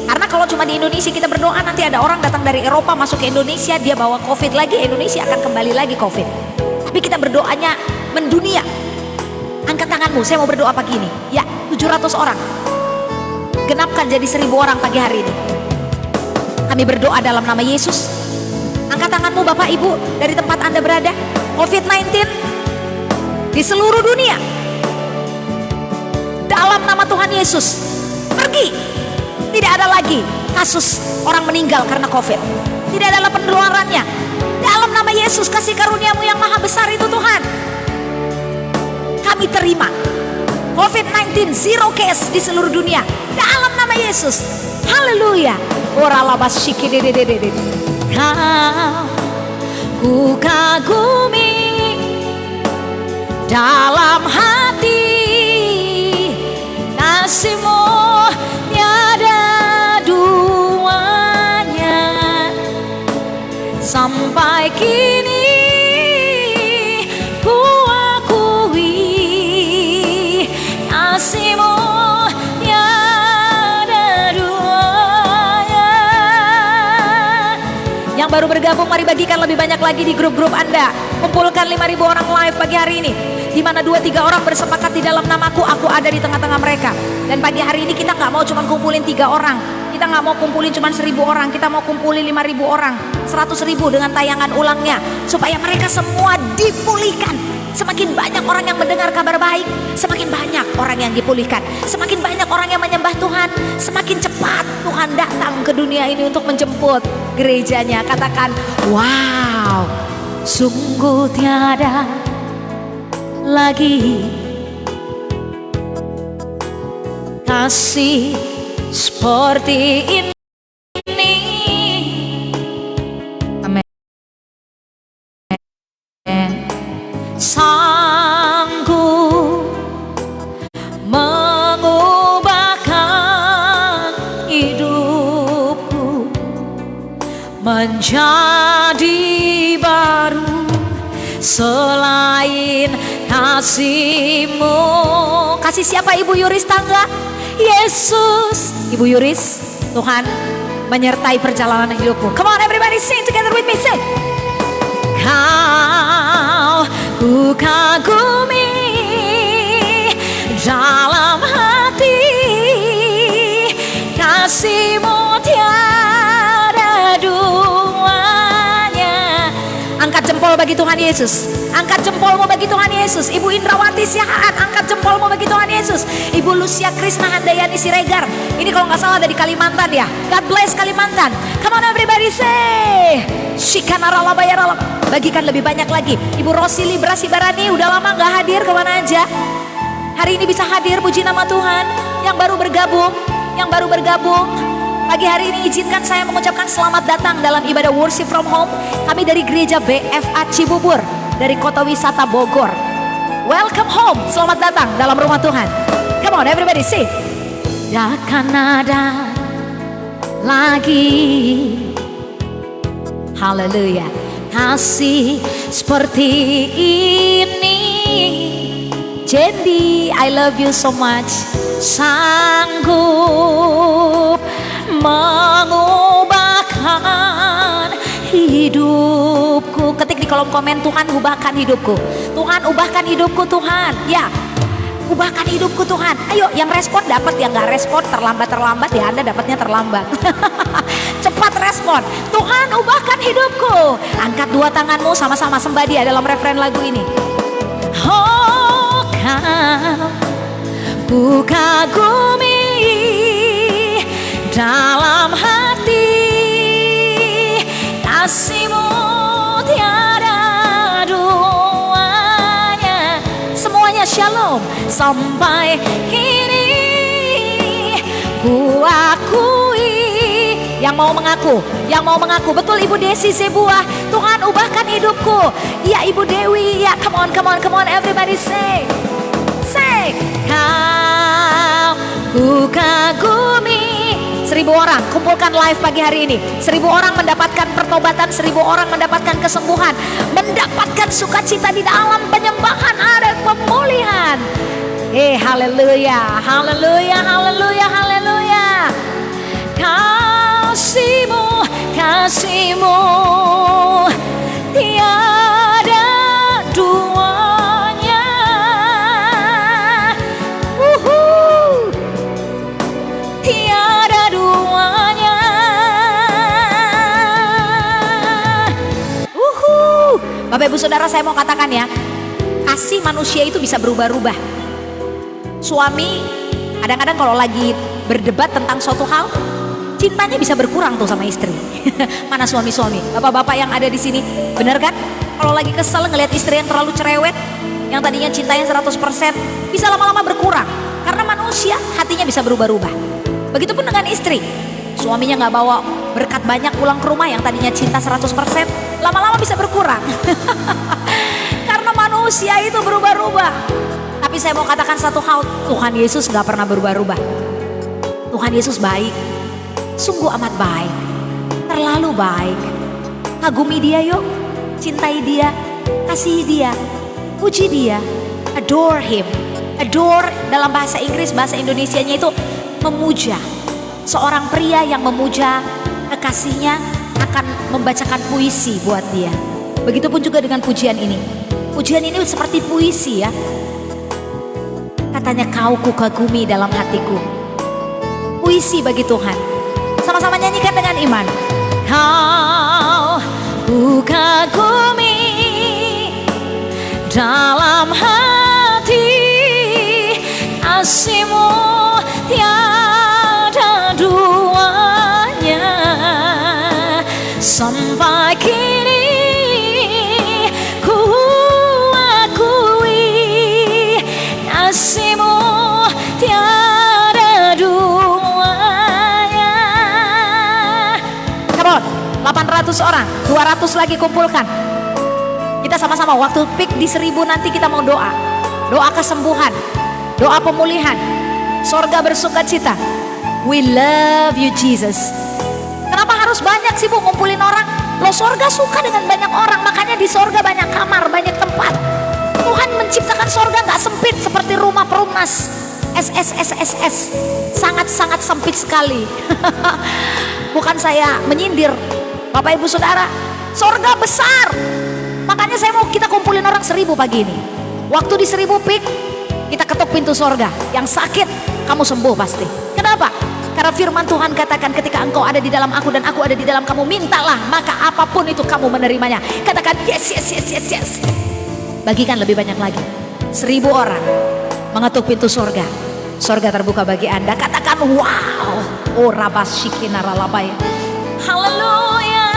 Karena kalau cuma di Indonesia kita berdoa, nanti ada orang datang dari Eropa masuk ke Indonesia, dia bawa COVID lagi, Indonesia akan kembali lagi COVID. Tapi kita berdoanya mendunia. Angkat tanganmu, saya mau berdoa pagi ini. Ya, 700 orang. Genapkan jadi 1.000 orang pagi hari ini. Kami berdoa dalam nama Yesus. Angkat tanganmu Bapak Ibu dari tempat Anda berada. COVID-19 di seluruh dunia, dalam nama Tuhan Yesus, pergi. Tidak ada lagi kasus orang meninggal karena COVID. Tidak ada penularannya. Dalam nama Yesus, kasih karunia-Mu yang maha besar itu Tuhan, kami terima COVID-19 zero case di seluruh dunia. Dalam nama Yesus. Haleluya. Kau ku kagumi dalam hati, kasih-Mu tiada duanya. Sampai kini ku akui kasih-Mu tiada duanya. Yang baru bergabung, mari bagikan lebih banyak lagi di grup-grup Anda. Kumpulkan 5.000 orang live pagi hari ini, di mana 2-3 orang bersepakat di dalam namaku, aku ada di tengah-tengah mereka. Dan pagi hari ini kita nggak mau cuma kumpulin 3 orang, kita nggak mau kumpulin cuma 1.000 orang, kita mau kumpulin 5.000 orang, 100.000 dengan tayangan ulangnya, supaya mereka semua dipulihkan. Semakin banyak orang yang mendengar kabar baik, semakin banyak orang yang dipulihkan. Semakin banyak orang yang menyembah Tuhan, semakin cepat Tuhan datang ke dunia ini untuk menjemput gerejanya. Katakan, wow, sungguh tiada lagi kasih seperti ini. Amin. Sanggup mengubahkan hidupku menjadi baru. Selain kasih-Mu. Kasih siapa Ibu Yuris Tangga? Yesus. Ibu Yuris, Tuhan menyertai perjalanan hidupmu. Come on everybody, sing together with me, sing. Kau ku kagumi dalam hati, kasih-Mu tiada duanya. Angkat jempol bagi bagi Tuhan Yesus. Angkat jempolmu bagi Tuhan Yesus. Ibu Indrawati Siahaan, angkat jempolmu bagi Tuhan Yesus. Ibu Lucia Krisna Handayani Siregar, ini kalau nggak salah dari Kalimantan ya. God bless Kalimantan. Come on everybody say Shikanarala Bayarala. Bagikan lebih banyak lagi. Ibu Rosili Brasibarani udah lama nggak hadir, kemana aja? Hari ini bisa hadir, puji nama Tuhan. Yang baru bergabung pagi hari ini izinkan saya mengucapkan selamat datang dalam ibadah worship from home. Kami dari gereja BFA Cibubur dari kota wisata Bogor. Welcome home, selamat datang dalam rumah Tuhan. Come on everybody say. Takkan ada lagi, haleluya, kasih seperti ini. Jendi, I love you so much. Sanggup mengubahkan hidupku. Ketik di kolom komen, Tuhan ubahkan hidupku. Tuhan ubahkan hidupku Tuhan. Ya, ubahkan hidupku Tuhan. Ayo yang respon dapat, yang gak respon terlambat ya Anda dapatnya terlambat. Cepat respon. Tuhan ubahkan hidupku. Angkat dua tanganmu, sama-sama sembah Dia dalam referen lagu ini. Oh kau ku kagumi dalam hati, kasih-Mu tiada duanya. Semuanya shalom. Sampai kini ku akui. Yang mau mengaku, betul Ibu Desi Sebuah, Tuhan ubahkan hidupku. Ya Ibu Dewi, ya come on everybody say kau ku kagumi. 1000 orang kumpulkan live pagi hari ini. 1000 orang mendapatkan pertobatan, 1000 orang mendapatkan kesembuhan, mendapatkan sukacita di dalam penyembahan, ada pemulihan. Haleluya, haleluya, haleluya, haleluya. Kasih-Mu, kasih-Mu tiada duanya. Tiada duanya. Bapak Ibu Saudara, saya mau katakan ya, kasih manusia itu bisa berubah-ubah. Suami kadang-kadang kalau lagi berdebat tentang suatu hal, cintanya bisa berkurang tuh sama istri. Mana suami-suami, bapak-bapak yang ada di sini, bener kan? Kalau lagi kesel ngelihat istri yang terlalu cerewet, yang tadinya cintanya 100%, bisa lama-lama berkurang. Karena manusia hatinya bisa berubah-ubah. Begitupun dengan istri, suaminya nggak bawa berkat banyak pulang ke rumah, yang tadinya cinta 100%, lama-lama bisa berkurang. Karena manusia itu berubah-ubah. Tapi saya mau katakan satu hal, Tuhan Yesus nggak pernah berubah-ubah. Tuhan Yesus baik. Sungguh amat baik, terlalu baik. Kagumi Dia yuk, cintai Dia, kasihi Dia, puji Dia, adore Him. Adore dalam bahasa Inggris, bahasa Indonesianya itu memuja. Seorang pria yang memuja kekasihnya akan membacakan puisi buat dia. Begitupun juga dengan pujian ini. Pujian ini seperti puisi ya. Katanya, kau ku kagumi dalam hatiku. Puisi bagi Tuhan. Sama-sama nyanyikan dengan iman. Kau ku kagumi dalam hati, kasih-Mu tiada duanya. Sampai kini ku akui, kasih-Mu tiada duanya. 800 orang, 200 lagi kumpulkan. Kita sama-sama waktu peak di 1000 nanti kita mau doa. Doa kesembuhan, doa pemulihan, sorga bersuka cita. We love you Jesus. Kenapa harus banyak sih Bu ngumpulin orang? Loh, sorga suka dengan banyak orang, makanya di sorga banyak kamar, banyak tempat. Tuhan menciptakan sorga gak sempit seperti rumah perumnas. SSSSS, sangat-sangat sempit sekali. Bukan saya menyindir Bapak Ibu Saudara, sorga besar. Makanya saya mau kita kumpulin orang 1000 pagi ini. Waktu di 1000 peak, kita ketuk pintu sorga. Yang sakit, kamu sembuh pasti. Kenapa? Karena firman Tuhan katakan ketika engkau ada di dalam aku dan aku ada di dalam kamu, mintalah maka apapun itu kamu menerimanya. Katakan yes, yes, yes, yes, yes. Bagikan lebih banyak lagi. 1000 orang mengetuk pintu surga. Surga terbuka bagi Anda. Katakan wow. Oh rabashiki naralabaya. Haleluya.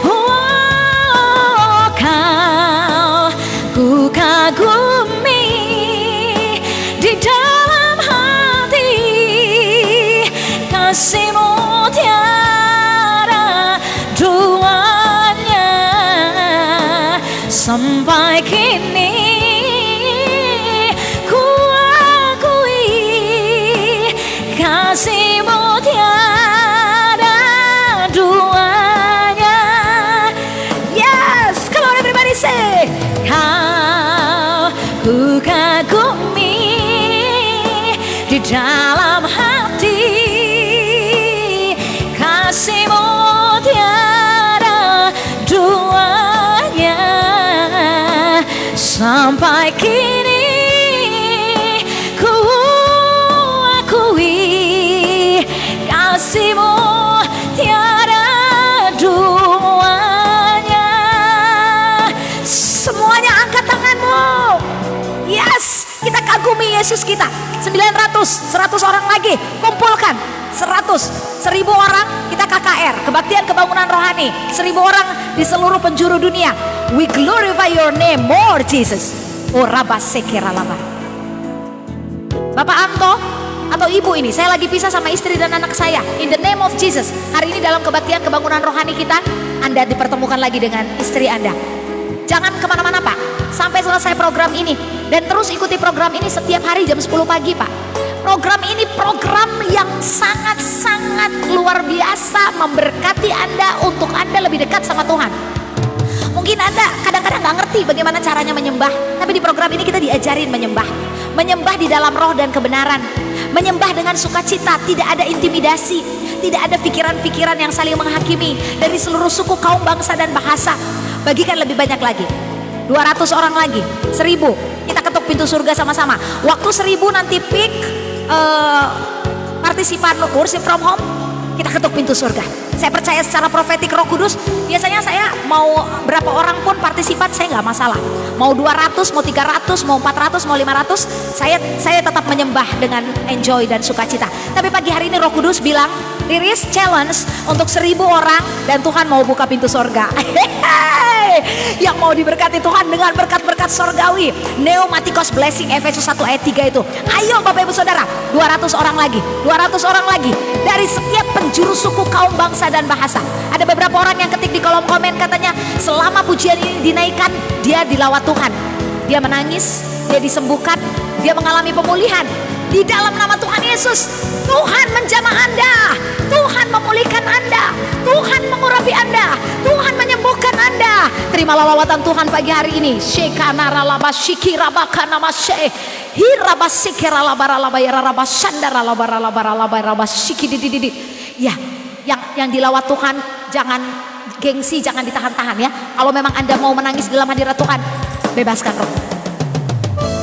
Oh kau ku kagumi di dalam hati, kasih-Mu tiada duanya. Sampai kini ku akui kasih-Mu tiada duanya. Yes, come on everybody say, kau ku kagumi di dalam hati, kasih-Mu tiada duanya. Sampai kini ku akui kasih-Mu tiada duanya. Semuanya angkat tanganmu. Yes, kita kagumi Yesus kita. 900, 100 orang lagi kumpulkan. 100, 1000 orang kita KKR, kebaktian kebangunan rohani. 1000 orang di seluruh penjuru dunia. We glorify your name more Jesus. Oh rabasekeralaba. Bapak Anto atau ibu ini, saya lagi pisah sama istri dan anak saya. In the name of Jesus, hari ini dalam kebaktian kebangunan rohani kita, Anda dipertemukan lagi dengan istri Anda. Jangan kemana-mana Pak, sampai selesai program ini. Dan terus ikuti program ini setiap hari jam 10 pagi Pak. Program ini program yang sangat-sangat luar biasa, memberkati Anda untuk Anda lebih dekat sama Tuhan. Mungkin Anda kadang-kadang gak ngerti bagaimana caranya menyembah, tapi di program ini kita diajarin menyembah. Menyembah di dalam roh dan kebenaran. Menyembah dengan sukacita, tidak ada intimidasi, tidak ada pikiran-pikiran yang saling menghakimi. Dari seluruh suku, kaum, bangsa, dan bahasa. Bagikan lebih banyak lagi. 200 orang lagi, 1000. Kita ketuk pintu surga sama-sama. Waktu 1000 nanti peak partisipan worship from home, kita ketuk pintu surga. Saya percaya secara profetik Roh Kudus, biasanya saya mau berapa orang pun partisipan saya nggak masalah. Mau 200, mau 300, mau 400, mau 500, saya tetap menyembah dengan enjoy dan sukacita. Tapi pagi hari ini Roh Kudus bilang, Riris challenge untuk 1000 orang dan Tuhan mau buka pintu surga. Yang mau diberkati Tuhan dengan berkat-berkat surgawi. Pneumatikos blessing Efesus 1 ayat 3 itu. Ayo Bapak Ibu Saudara, 200 orang lagi, 200 orang lagi dari setiap penjuru suku, kaum, bangsa, dan bahasa. Ada beberapa orang yang ketik di kolom komen katanya, selama pujian ini dinaikkan, dia dilawat Tuhan. Dia menangis, dia disembuhkan, dia mengalami pemulihan. Di dalam nama Tuhan Yesus, Tuhan menjamah Anda, Tuhan memulihkan Anda, Tuhan mengurapi Anda, Tuhan menyembuhkan Anda. Terimalah lawatan Tuhan pagi hari ini. Ya, yang dilawat Tuhan jangan gengsi, jangan ditahan-tahan ya. Kalau memang Anda mau menangis dalam hadirat Tuhan, bebaskan roh.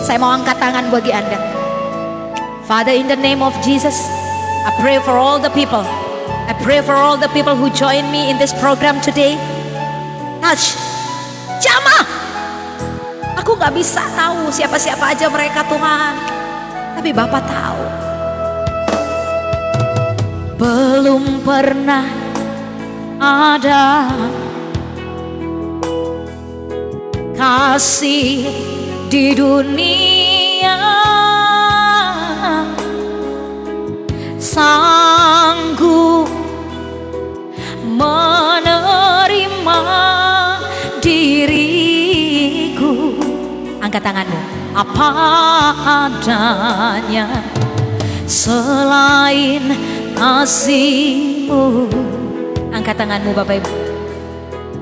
Saya mau angkat tangan bagi Anda. Father, in the name of Jesus, I pray for all the people. I pray for all the people who join me in this program today. Touch, jamah. Aku gak bisa tahu siapa-siapa aja mereka Tuhan, tapi Bapak tahu. Belum pernah ada kasih di dunia sanggup menerima diriku. Angkat tanganmu. Apa adanya selain kasih-Mu. Angkat tanganmu Bapak Ibu.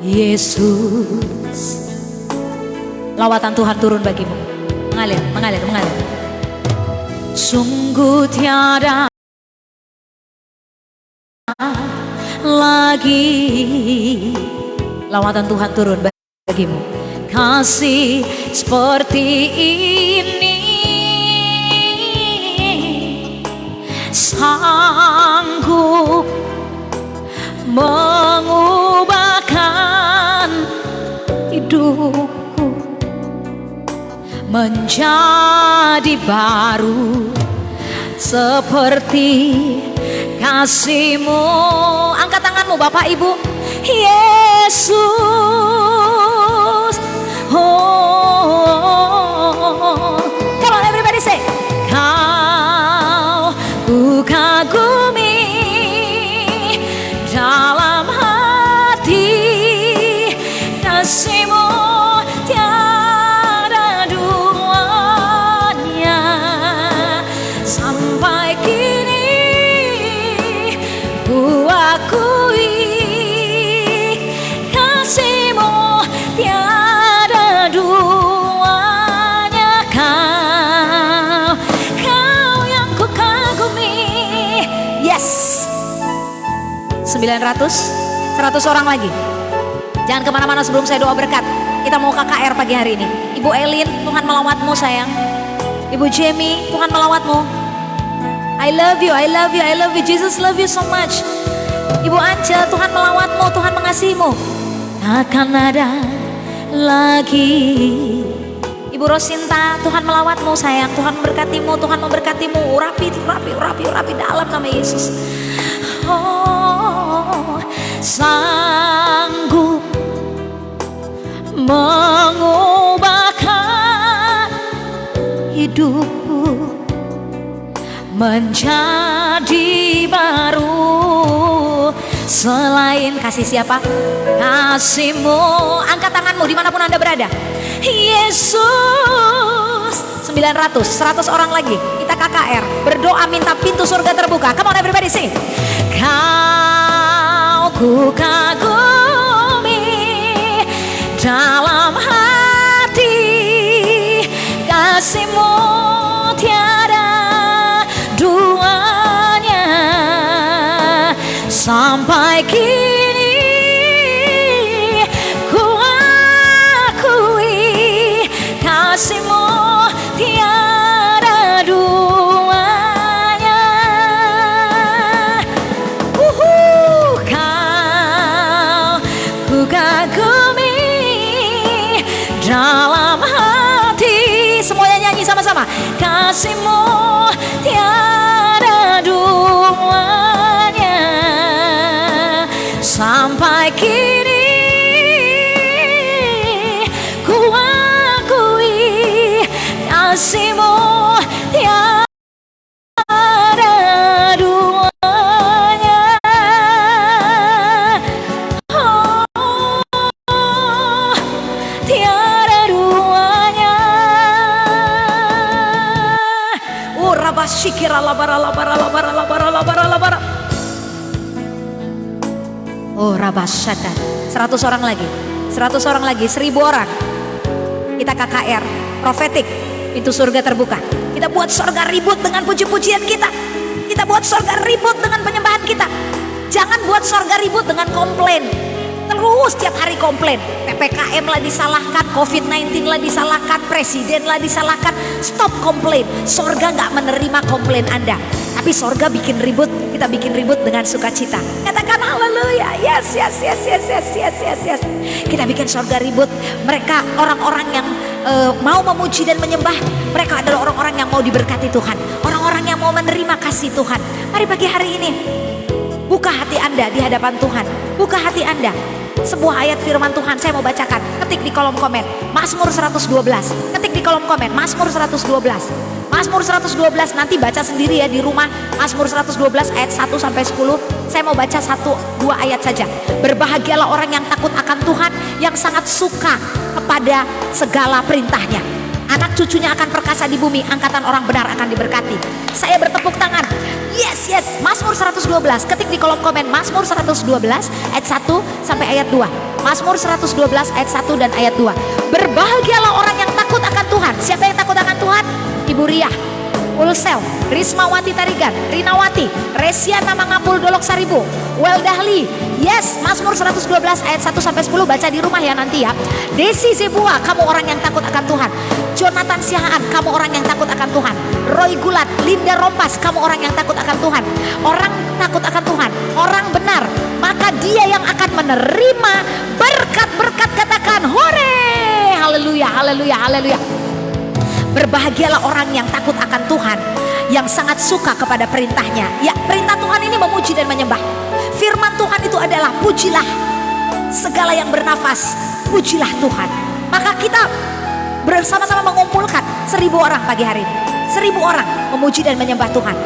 Yesus, lawatan Tuhan turun bagimu. Mengalir, mengalir, mengalir. Sungguh tiada lagi lawatan Tuhan turun bagimu. Kasih seperti ini sanggup mengubahkan hidupku menjadi baru seperti kasih-Mu. Angkat tanganmu Bapak Ibu. Yesus, oh, come on everybody say, Kau ku kagumi dalam hati, kasih-Mu tiada duanya. Sampai kini ku akui kasih-Mu tiada duanya. Kau yang ku kagumi. Yes, 900, 100 orang lagi. Jangan kemana-mana sebelum saya doa berkat. Kita mau KKR pagi hari ini. Ibu Elin, Tuhan melawatmu sayang. Ibu Jamie, Tuhan melawatmu. I love you, I love you, I love you. Jesus love you so much. Ibu Angel, Tuhan melawatmu, Tuhan mengasihimu. Takkan ada lagi. Ibu Rosinta, Tuhan melawatmu sayang. Tuhan memberkatimu, Tuhan memberkatimu. Urapi, urapi, urapi, urapi dalam nama Yesus. Oh, sanggup mengubahkan hidupku menjadi baru. Selain kasih siapa? Kasih-Mu. Angkat tanganmu dimanapun Anda berada. Yesus. 900, 100 orang lagi. Kita KKR berdoa minta pintu surga terbuka. Come on everybody sing. Kau ku kagumi dalam hati, kasih-Mu tiada duanya. Sampai kini ku akui kasih-Mu tiada duanya. Kau ku kagumi dalam hati. Semuanya nyanyi sama-sama. Kasih-Mu tiada duanya. Sampai kini ku akui kasih-Mu tiada duanya. Oh, tiada duanya. Rabashikira labara labara labara labara labara labara. Oh Rabashada. 100 orang lagi, 100 orang lagi, 1000 orang. Kita KKR profetik, pintu surga terbuka. Kita buat surga ribut dengan puji-pujian kita. Kita buat surga ribut dengan penyembahan kita. Jangan buat surga ribut dengan komplain. Terus tiap hari komplain. PPKM lah disalahkan, COVID-19 lah disalahkan, presiden lah disalahkan. Stop komplain. Surga gak menerima komplain Anda. Tapi surga bikin ribut, kita bikin ribut dengan sukacita. Katakan haleluya. Yes, yes, yes, yes, yes, yes, yes, yes. Kita bikin surga ribut. Mereka orang-orang yang mau memuji dan menyembah. Mereka adalah orang-orang yang mau diberkati Tuhan. Orang-orang yang mau menerima kasih Tuhan. Mari pagi hari ini buka hati Anda di hadapan Tuhan. Buka hati Anda. Sebuah ayat firman Tuhan saya mau bacakan. Ketik di kolom komen Mazmur 112. Ketik di kolom komen Mazmur 112. Mazmur 112 nanti baca sendiri ya di rumah. Mazmur 112 ayat 1 sampai 10. Saya mau baca 1-2 ayat saja. Berbahagialah orang yang takut akan Tuhan, yang sangat suka kepada segala perintahnya. Anak cucunya akan perkasa di bumi, angkatan orang benar akan diberkati. Saya bertepuk tangan. Yes, yes. Mazmur 112. Ketik di kolom komen Mazmur 112 ayat 1 sampai ayat 2. Mazmur 112 ayat 1 dan ayat 2. Berbahagialah orang yang takut akan Tuhan. Siapa yang takut akan Tuhan? Ibu Riah, Ulsel, Rismawati Tarigan, Rinawati, Resiana Mangapul Dolok Saribu, Weldahli. Yes, Mazmur 112 ayat 1 sampai 10 baca di rumah ya nanti ya. Desi Zebua, kamu orang yang takut akan Tuhan. Jonathan Siahaan, kamu orang yang takut akan Tuhan. Roy Gulat, Linda Rompas, kamu orang yang takut akan Tuhan. Orang takut akan Tuhan, orang benar, maka dia yang akan menerima berkat-berkat. Katakan hore, haleluya, haleluya, haleluya. Berbahagialah orang yang takut akan Tuhan, yang sangat suka kepada perintahnya. Ya, perintah Tuhan ini memuji dan menyembah. Firman Tuhan itu adalah pujilah segala yang bernafas, pujilah Tuhan. Maka kita bersama-sama mengumpulkan 1000 orang pagi hari ini. 1000 orang memuji dan menyembah Tuhan.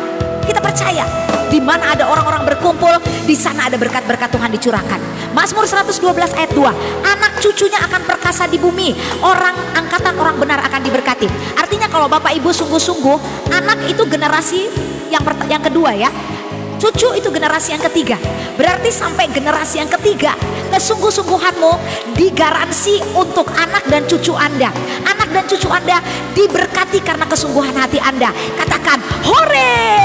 Kita percaya di mana ada orang-orang berkumpul, di sana ada berkat-berkat Tuhan dicurahkan. Mazmur 112 ayat 2, anak cucunya akan perkasa di bumi, orang angkatan orang benar akan diberkati. Artinya kalau Bapak Ibu sungguh-sungguh, anak itu generasi yang kedua ya. Cucu itu generasi yang ketiga. Berarti sampai generasi yang ketiga, kesungguh-sungguhanmu digaransi untuk anak dan cucu Anda. Anak dan cucu Anda diberkati karena kesungguhan hati Anda. Katakan hore,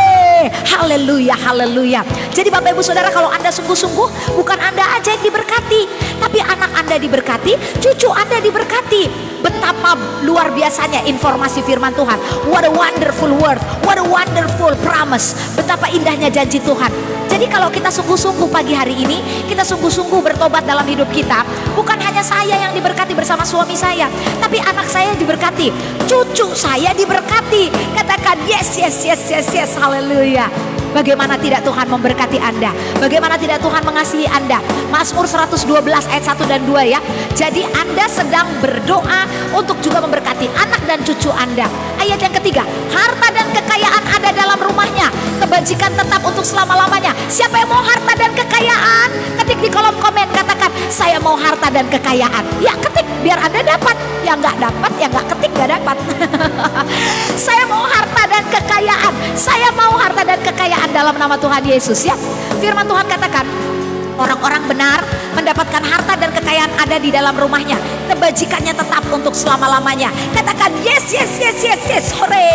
haleluya, haleluya. Jadi Bapak Ibu Saudara, kalau Anda sungguh-sungguh, bukan Anda aja yang diberkati, tapi anak Anda diberkati, cucu Anda diberkati. Betapa luar biasanya informasi firman Tuhan. What a wonderful word, what a wonderful promise. Betapa indahnya janji Tuhan. Jadi kalau kita sungguh-sungguh pagi hari ini, kita sungguh-sungguh bertobat dalam hidup kita, bukan hanya saya yang diberkati bersama suami saya, tapi anak saya diberkati, cucu saya diberkati. Katakan yes, yes, yes, yes, yes, haleluya. Bagaimana tidak Tuhan memberkati Anda? Bagaimana tidak Tuhan mengasihi Anda? Mazmur 112 ayat 1 dan 2 ya. Jadi Anda sedang berdoa untuk juga memberkati anak dan cucu Anda. Ayat yang ketiga, harta dan kekayaan ada dalam rumahnya, kebajikan tetap untuk selama-lamanya. Siapa yang mau harta dan kekayaan? Ketik di kolom komen, katakan saya mau harta dan kekayaan. Ya ketik biar Anda dapat. Yang nggak dapat, yang nggak ketik nggak dapat. Saya mau harta dan kekayaan. Saya mau harta dan kekayaan dalam nama Tuhan Yesus ya. Firman Tuhan katakan, orang-orang benar mendapatkan harta dan kekayaan ada di dalam rumahnya, kebajikannya tetap untuk selama-lamanya. Katakan yes, yes, yes, yes, yes, hore.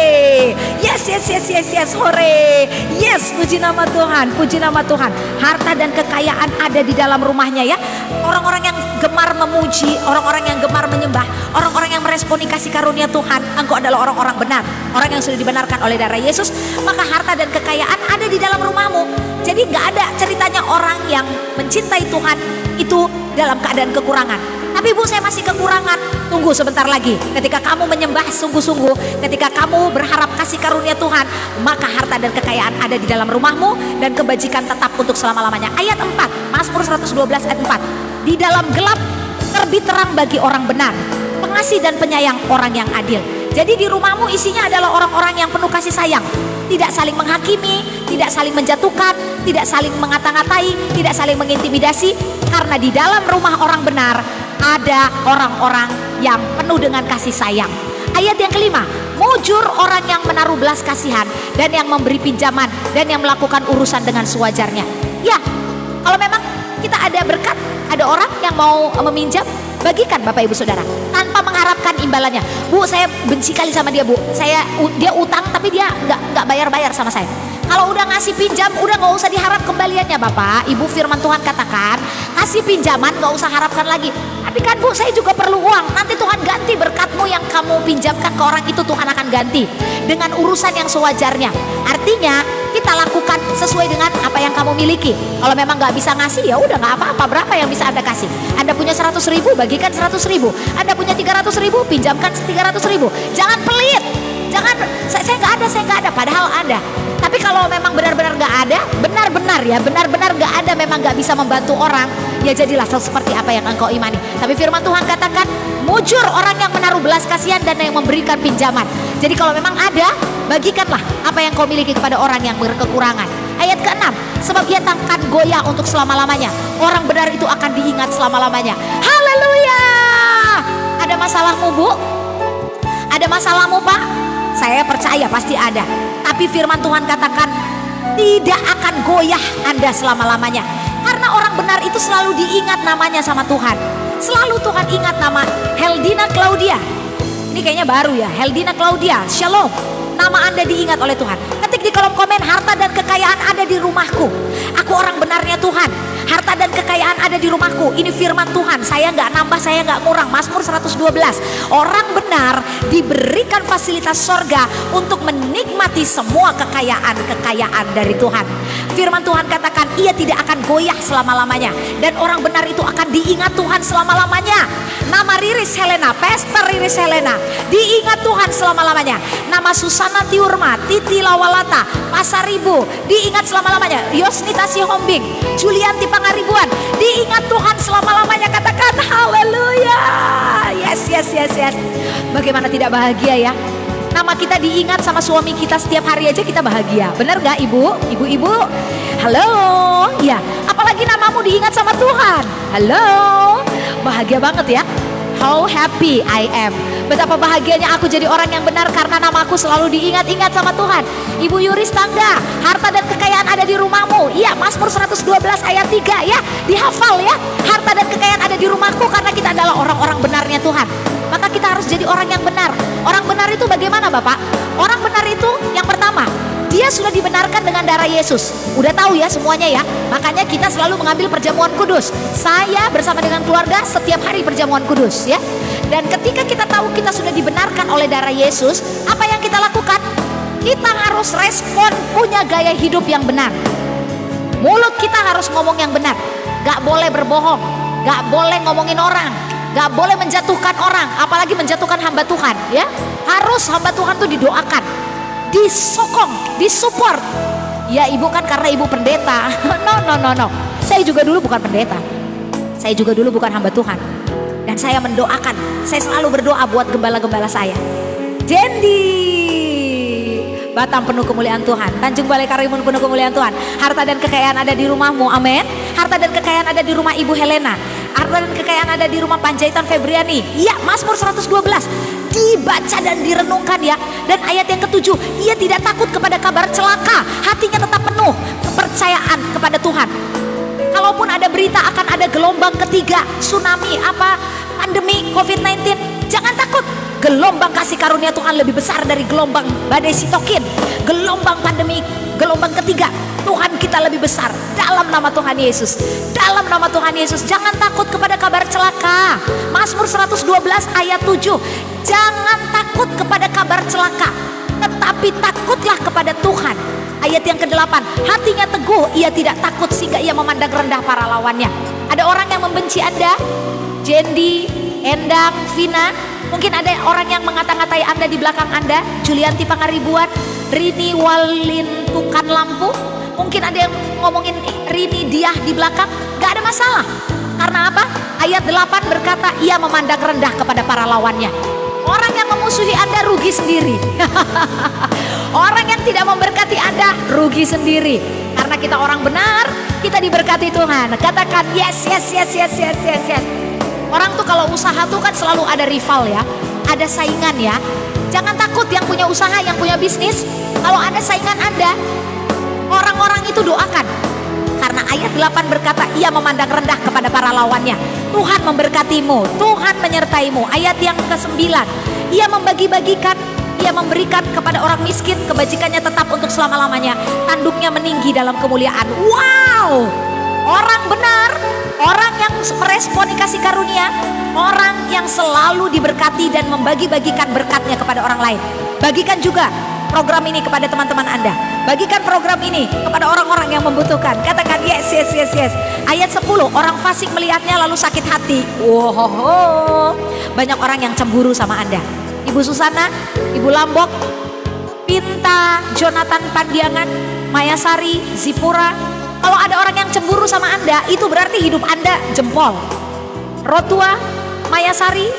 Yes, yes, yes, yes, yes, hore. Yes, puji nama Tuhan, puji nama Tuhan. Harta dan kekayaan ada di dalam rumahnya ya. Orang-orang yang gemar memuji, orang-orang yang gemar menyembah, orang-orang yang meresponi kasih karunia Tuhan, engkau adalah orang-orang benar, orang yang sudah dibenarkan oleh darah Yesus, maka harta dan kekayaan ada di dalam rumahmu. Jadi gak ada ceritanya orang yang mencintai Tuhan itu dalam keadaan kekurangan. Tapi Bu, saya masih kekurangan. Tunggu sebentar lagi. Ketika kamu menyembah sungguh-sungguh, ketika kamu berharap kasih karunia Tuhan, maka harta dan kekayaan ada di dalam rumahmu dan kebajikan tetap untuk selama-lamanya. Ayat 4, Mazmur 112 ayat 4. Di dalam gelap terbit terang bagi orang benar, pengasih dan penyayang orang yang adil. Jadi di rumahmu isinya adalah orang-orang yang penuh kasih sayang, tidak saling menghakimi, tidak saling menjatuhkan, tidak saling mengata-ngatai, tidak saling mengintimidasi. Karena di dalam rumah orang benar ada orang-orang yang penuh dengan kasih sayang. Ayat yang kelima, mujur orang yang menaruh belas kasihan dan yang memberi pinjaman dan yang melakukan urusan dengan sewajarnya. Ya, kalau memang kita ada berkat, ada orang yang mau meminjam, bagikan Bapak Ibu Saudara tanpa mengharapkan imbalannya. Bu, saya benci kali sama dia Bu, dia utang tapi dia nggak bayar sama saya. Kalau udah ngasih pinjam, udah nggak usah diharap kembaliannya Bapak Ibu. Firman Tuhan katakan, kasih pinjaman nggak usah harapkan lagi. Tapi kan Bu, saya juga perlu uang. Nanti Tuhan ganti berkatmu yang kamu pinjamkan ke orang itu, Tuhan akan ganti dengan urusan yang sewajarnya. Artinya kita lakukan sesuai dengan apa yang kamu miliki. Kalau memang nggak bisa ngasih, ya udah nggak apa-apa. Berapa yang bisa Anda kasih? Anda punya 100.000, bagikan 100.000. Anda punya 300.000, pinjamkan 300.000. Jangan pelit. Jangan, saya nggak ada, padahal ada. Tapi kalau memang benar-benar nggak ada, benar-benar nggak ada, memang nggak bisa membantu orang, ya jadilah seperti apa yang engkau imani. Tapi firman Tuhan katakan, mujur orang yang menaruh belas kasihan dan yang memberikan pinjaman. Jadi kalau memang ada, bagikanlah apa yang kau miliki kepada orang yang berkekurangan. Ayat ke-6, sebab ia takkan goyah untuk selama-lamanya. Orang benar itu akan diingat selama-lamanya. Haleluya. Ada masalahmu Bu? Ada masalahmu Pak? Saya percaya pasti ada. Tapi firman Tuhan katakan, tidak akan goyah Anda selama-lamanya. Karena orang benar itu selalu diingat namanya sama Tuhan. Selalu Tuhan ingat nama Heldina Claudia. Ini kayaknya baru ya, Heldina Claudia. Shalom. Nama Anda diingat oleh Tuhan. Ketik di kolom komen, harta dan kekayaan ada di rumahku. Aku orang benarnya Tuhan. Harta dan kekayaan ada di rumahku. Ini firman Tuhan, saya nggak nambah, saya nggak kurang. Mazmur 112. Orang benar diberikan fasilitas sorga untuk menikmati semua kekayaan dari Tuhan. Firman Tuhan katakan ia tidak akan goyah selama-lamanya, dan orang benar itu akan diingat Tuhan selama-lamanya. Nama Riris Helena, Pastor Riris Helena, diingat Tuhan selama-lamanya. Nama Susana Tiurma, Titi Lawalata, Pasaribu, diingat selama-lamanya. Yosnita Sihombing, Julianti Pangaribuan, diingat Tuhan selama-lamanya. Katakan haleluya. Yes, yes, yes, yes. Bagaimana tidak bahagia ya? Nama kita diingat sama suami kita setiap hari aja kita bahagia. Benar gak ibu? Ibu-ibu? Halo? Ya, apalagi namamu diingat sama Tuhan. Halo? Bahagia banget ya. How happy I am. Betapa bahagianya aku jadi orang yang benar karena namaku selalu diingat-ingat sama Tuhan. Ibu Yuris Tangga, harta dan kekayaan ada di rumahmu. Iya, Mazmur 112 ayat 3 ya. Dihafal ya. Harta dan kekayaan ada di rumahku karena kita adalah orang-orang benarnya Tuhan. Maka kita harus jadi orang yang benar. Orang benar itu bagaimana Bapak? Orang benar itu yang pertama, dia sudah dibenarkan dengan darah Yesus. Udah tahu ya semuanya ya. Makanya kita selalu mengambil perjamuan kudus. Saya bersama dengan keluarga setiap hari perjamuan kudus ya. Dan ketika kita tahu kita sudah dibenarkan oleh darah Yesus, apa yang kita lakukan? Kita harus respon punya gaya hidup yang benar. Mulut kita harus ngomong yang benar. Gak boleh berbohong, gak boleh ngomongin orang, gak boleh menjatuhkan orang, apalagi menjatuhkan hamba Tuhan ya. Harus hamba Tuhan tuh didoakan, disokong, disupport. Ya ibu kan karena ibu pendeta. No. Saya juga dulu bukan pendeta. Saya juga dulu bukan hamba Tuhan. Dan saya mendoakan, saya selalu berdoa buat gembala-gembala saya. Jendi, Batam penuh kemuliaan Tuhan, Tanjung Balai Karimun penuh kemuliaan Tuhan. Harta dan kekayaan ada di rumahmu, amin. Harta dan kekayaan ada di rumah Ibu Helena. Harta dan kekayaan ada di rumah Panjaitan Febriani. Ya, Mazmur 112 dibaca dan direnungkan ya. Dan ayat yang ke-7, ia tidak takut kepada kabar celaka, hatinya tetap penuh kepercayaan kepada Tuhan. Kalaupun ada berita akan ada gelombang ketiga, tsunami, pandemi COVID-19, jangan takut. Gelombang kasih karunia Tuhan lebih besar dari gelombang badai sitokin. Gelombang pandemi, gelombang ketiga, Tuhan kita lebih besar. Dalam nama Tuhan Yesus, dalam nama Tuhan Yesus, jangan takut kepada kabar celaka. Mazmur 112 ayat 7, jangan takut kepada kabar celaka, tetapi takutlah kepada Tuhan. Ayat yang ke-8, hatinya teguh, ia tidak takut sehingga ia memandang rendah para lawannya. Ada orang yang membenci Anda, Jendi, Endang, Vina. Mungkin ada orang yang mengata-ngatai Anda di belakang Anda, Julianti Pangaribuan, Rini Walintukan Lampu. Mungkin ada yang ngomongin Rini Diah di belakang, gak ada masalah. Karena apa? Ayat 8 berkata, ia memandang rendah kepada para lawannya. Orang yang memusuhi Anda rugi sendiri. Orang yang tidak memberkati Anda rugi sendiri. Karena kita orang benar, kita diberkati Tuhan. Katakan yes. Orang tuh kalau usaha tuh kan selalu ada rival ya, ada saingan ya. Jangan takut yang punya usaha, yang punya bisnis. Kalau ada saingan Anda, orang-orang itu doakan. Karena ayat 8 berkata, ia memandang rendah kepada para lawannya. Tuhan memberkatimu, Tuhan menyertaimu. Ayat yang ke-9, ia membagi-bagikan, ia memberikan kepada orang miskin, kebajikannya tetap untuk selama-lamanya. Tanduknya meninggi dalam kemuliaan. Wow, orang benar, orang yang meresponi kasih karunia, orang yang selalu diberkati dan membagi-bagikan berkatnya kepada orang lain. Bagikan juga program ini kepada teman-teman Anda. Bagikan program ini kepada orang-orang yang membutuhkan. Katakan yes. Ayat 10, orang fasik melihatnya lalu sakit hati. Wow, banyak orang yang cemburu sama Anda. Ibu Susana, Ibu Lambok, Pinta, Jonathan Pandiangan, Maya Sari, Zipura. Kalau ada orang yang cemburu sama Anda, itu berarti hidup Anda jempol. Rotua, Maya Sari,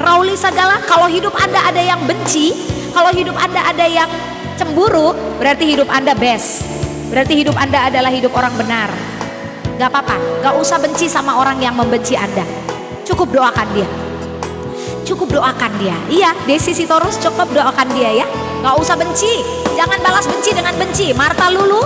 Rauli Sagala, kalau hidup Anda ada yang benci, kalau hidup Anda ada yang cemburu, berarti hidup Anda best. Berarti hidup Anda adalah hidup orang benar. Gak apa-apa, gak usah benci sama orang yang membenci Anda. Cukup doakan dia. Cukup doakan dia. Iya, Desi Sitorus, cukup doakan dia ya. Gak usah benci. Jangan balas benci dengan benci. Marta Lulu,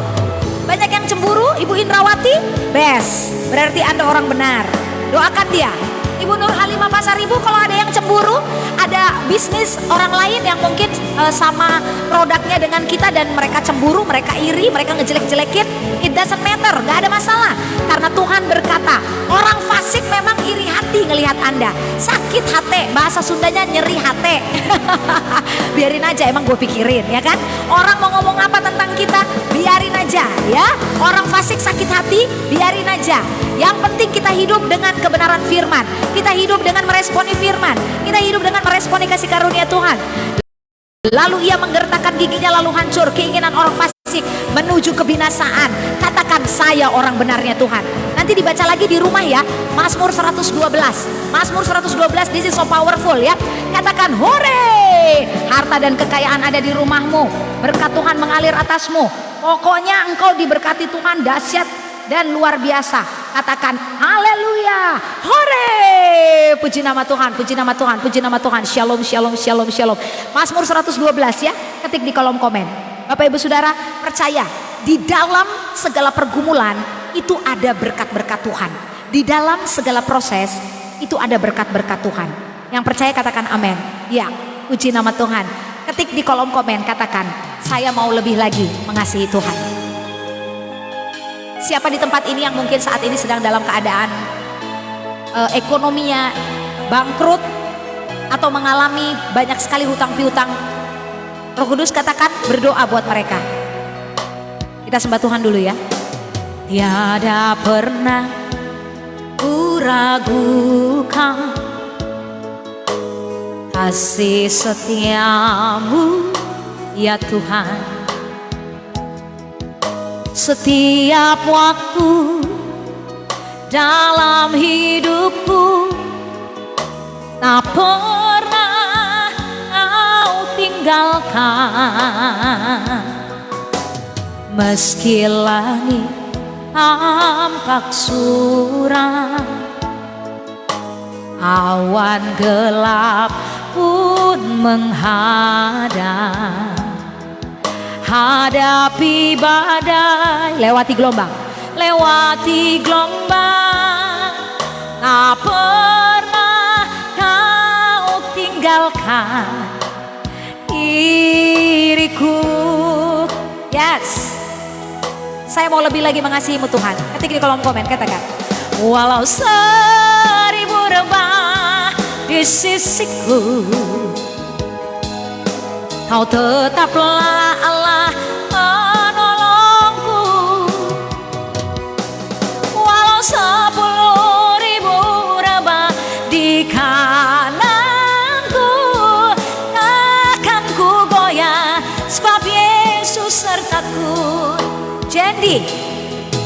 banyak yang cemburu. Ibu Indrawati, best. Berarti Anda orang benar. Doakan dia. Ibu Nur Halimah Pasaribu, kalau ada yang cemburu, ada bisnis orang lain yang mungkin sama produknya dengan kita dan mereka cemburu, mereka iri, mereka ngejelek-jelekin, it doesn't matter, gak ada masalah. Karena Tuhan berkata, orang fasik memang iri hati ngelihat Anda. Sakit hati, bahasa Sundanya nyeri hati. Biarin aja, emang gue pikirin ya kan. Orang mau ngomong apa tentang kita, biarin aja ya. Orang fasik sakit hati, biarin aja. Yang penting kita hidup dengan kebenaran firman. Kita hidup dengan meresponi firman. Kita hidup dengan meresponi kasih karunia Tuhan. Lalu ia menggertakkan giginya lalu hancur keinginan orang fasik menuju kebinasaan. Katakan, saya orang benarnya Tuhan. Nanti dibaca lagi di rumah ya. Mazmur 112. Mazmur 112, this is so powerful ya. Katakan, hore, harta dan kekayaan ada di rumahmu, berkat Tuhan mengalir atasmu. Pokoknya engkau diberkati Tuhan dahsyat dan luar biasa. Katakan haleluya, hore, puji nama Tuhan, puji nama Tuhan, puji nama Tuhan. Shalom, shalom, shalom, shalom. Mazmur 112 ya, ketik di kolom komen. Bapak Ibu Saudara, percaya di dalam segala pergumulan itu ada berkat-berkat Tuhan. Di dalam segala proses itu ada berkat-berkat Tuhan. Yang percaya katakan amin. Ya, puji nama Tuhan. Ketik di kolom komen, katakan, saya mau lebih lagi mengasihi Tuhan. Siapa di tempat ini yang mungkin saat ini sedang dalam keadaan ekonominya bangkrut atau mengalami banyak sekali hutang piutang? Roh Kudus katakan, berdoa buat mereka. Kita sembah Tuhan dulu ya. Tiada pernah ku ragukan kasih setiamu ya Tuhan. Setiap waktu dalam hidupku tak pernah kau tinggalkan. Meski langit tampak suram, awan gelap pun menghadang. Hadapi badai, lewati gelombang, tak pernah kau tinggalkan diriku. Yes, saya mau lebih lagi mengasihimu Tuhan. Ketik di kolom komen, katakan, walau 1000 rebah di sisiku, kau tetaplah Allah penolongku. Walau 10.000 rebah di kananku, takkan ku goyah, sebab Yesus sertaku. Jadi,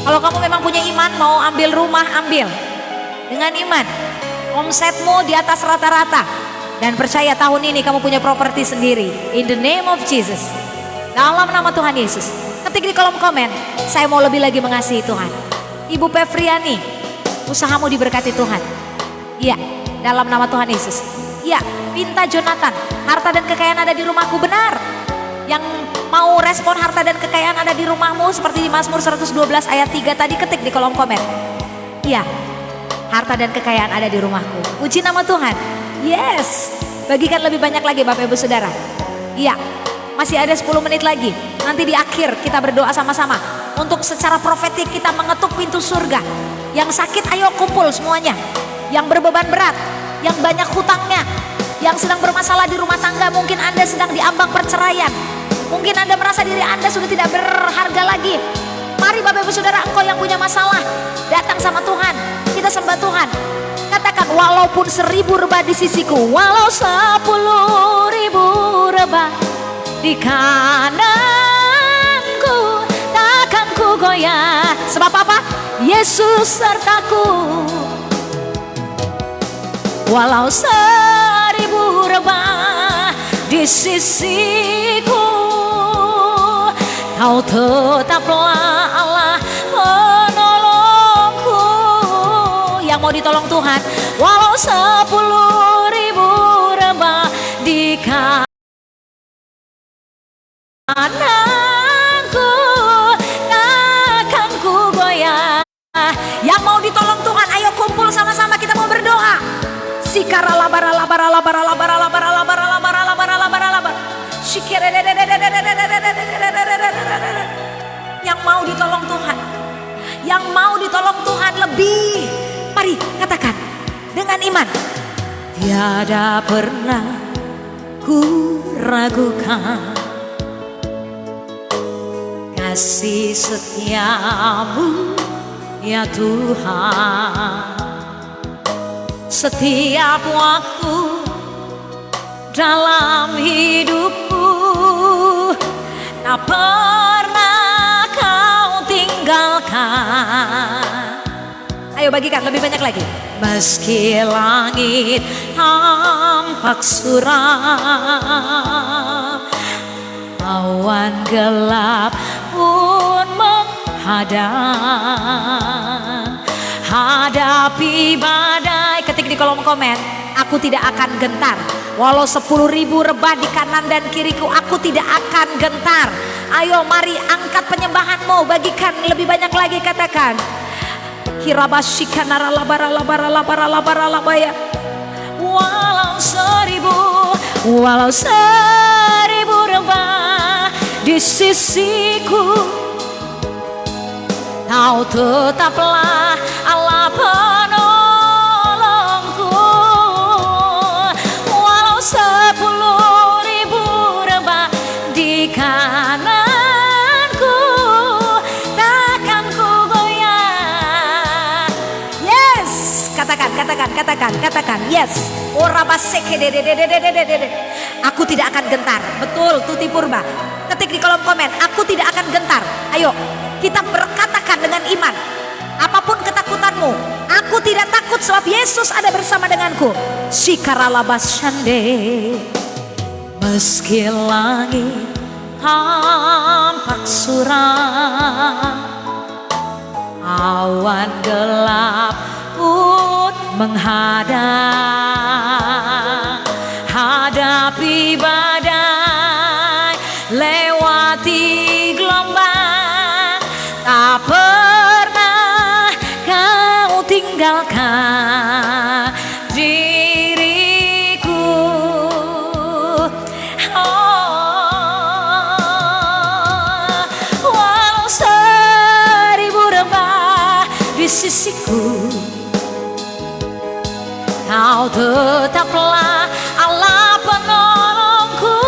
kalau kamu memang punya iman, mau ambil rumah, ambil. Dengan iman, omsetmu di atas rata-rata. Dan percaya tahun ini kamu punya properti sendiri. In the name of Jesus. Dalam nama Tuhan Yesus. Ketik di kolom komen, saya mau lebih lagi mengasihi Tuhan. Ibu Pevriani, usahamu diberkati Tuhan. Iya, dalam nama Tuhan Yesus. Iya, Pinta Jonathan, harta dan kekayaan ada di rumahku, benar. Yang mau respon harta dan kekayaan ada di rumahmu seperti di Mazmur 112 ayat 3 tadi, ketik di kolom komen. Iya, harta dan kekayaan ada di rumahku. Puji nama Tuhan. Yes, bagikan lebih banyak lagi Bapak Ibu Saudara. Iya, masih ada 10 menit lagi. Nanti di akhir kita berdoa sama-sama untuk secara profetik kita mengetuk pintu surga. Yang sakit ayo kumpul semuanya. Yang berbeban berat, yang banyak hutangnya, yang sedang bermasalah di rumah tangga, mungkin Anda sedang diambang perceraian. Mungkin Anda merasa diri Anda sudah tidak berharga lagi. Mari Bapak Ibu Saudara, engkau yang punya masalah, datang sama Tuhan. Kita sembah Tuhan. Katakan, walaupun 1000 rebah di sisiku, walau 10.000 rebah di kananku, takkan ku goyah. Sebab apa? Yesus sertaku. Walau 1000 rebah di sisiku, kau tetaplah Allah penolongku. Yang mau ditolong Tuhan, walau 10.000 rebah di kananku, takkan ku goyah. Yang mau ditolong Tuhan, ayo kumpul sama-sama kita mau berdoa. Sikara labara labara labara labara labara labara labara labara labara labara. Yang mau ditolong Tuhan, yang mau ditolong Tuhan, Tuhan lebih. Mari katakan dengan iman. Tiada pernah ku ragukan kasih setiamu ya Tuhan. Setiap waktu dalam hidupku tak pernah kau tinggalkan. Ayo bagikan lebih banyak lagi. Meski langit tampak suram, awan gelap pun menghadang, hadapi badai. Ketik di kolom komen, aku tidak akan gentar. Walau 10.000 rebah di kanan dan kiriku, aku tidak akan gentar. Ayo mari angkat penyembahanmu, bagikan lebih banyak lagi, katakan. Walau seribu rebah di sisiku, kau tetaplah Allah penolongku. Walau 10.000 rebah di kananku, takkan ku goyah. Yes, katakan. Yes. Aku tidak akan gentar. Betul, Tuti Purba. Ketik di kolom komen, aku tidak akan gentar. Ayo, kita berkatakan dengan iman. Apapun ketakutanmu, aku tidak takut sebab Yesus ada bersama denganku. Shikaralabashande. Meski langit tampak suram, awan gelap pun menghadang, hadapi badai, lewati gelombang, tak pernah kau tinggalkan diriku. Walau 1000 rebah di sisiku, kau tetaplah Allah penolongku.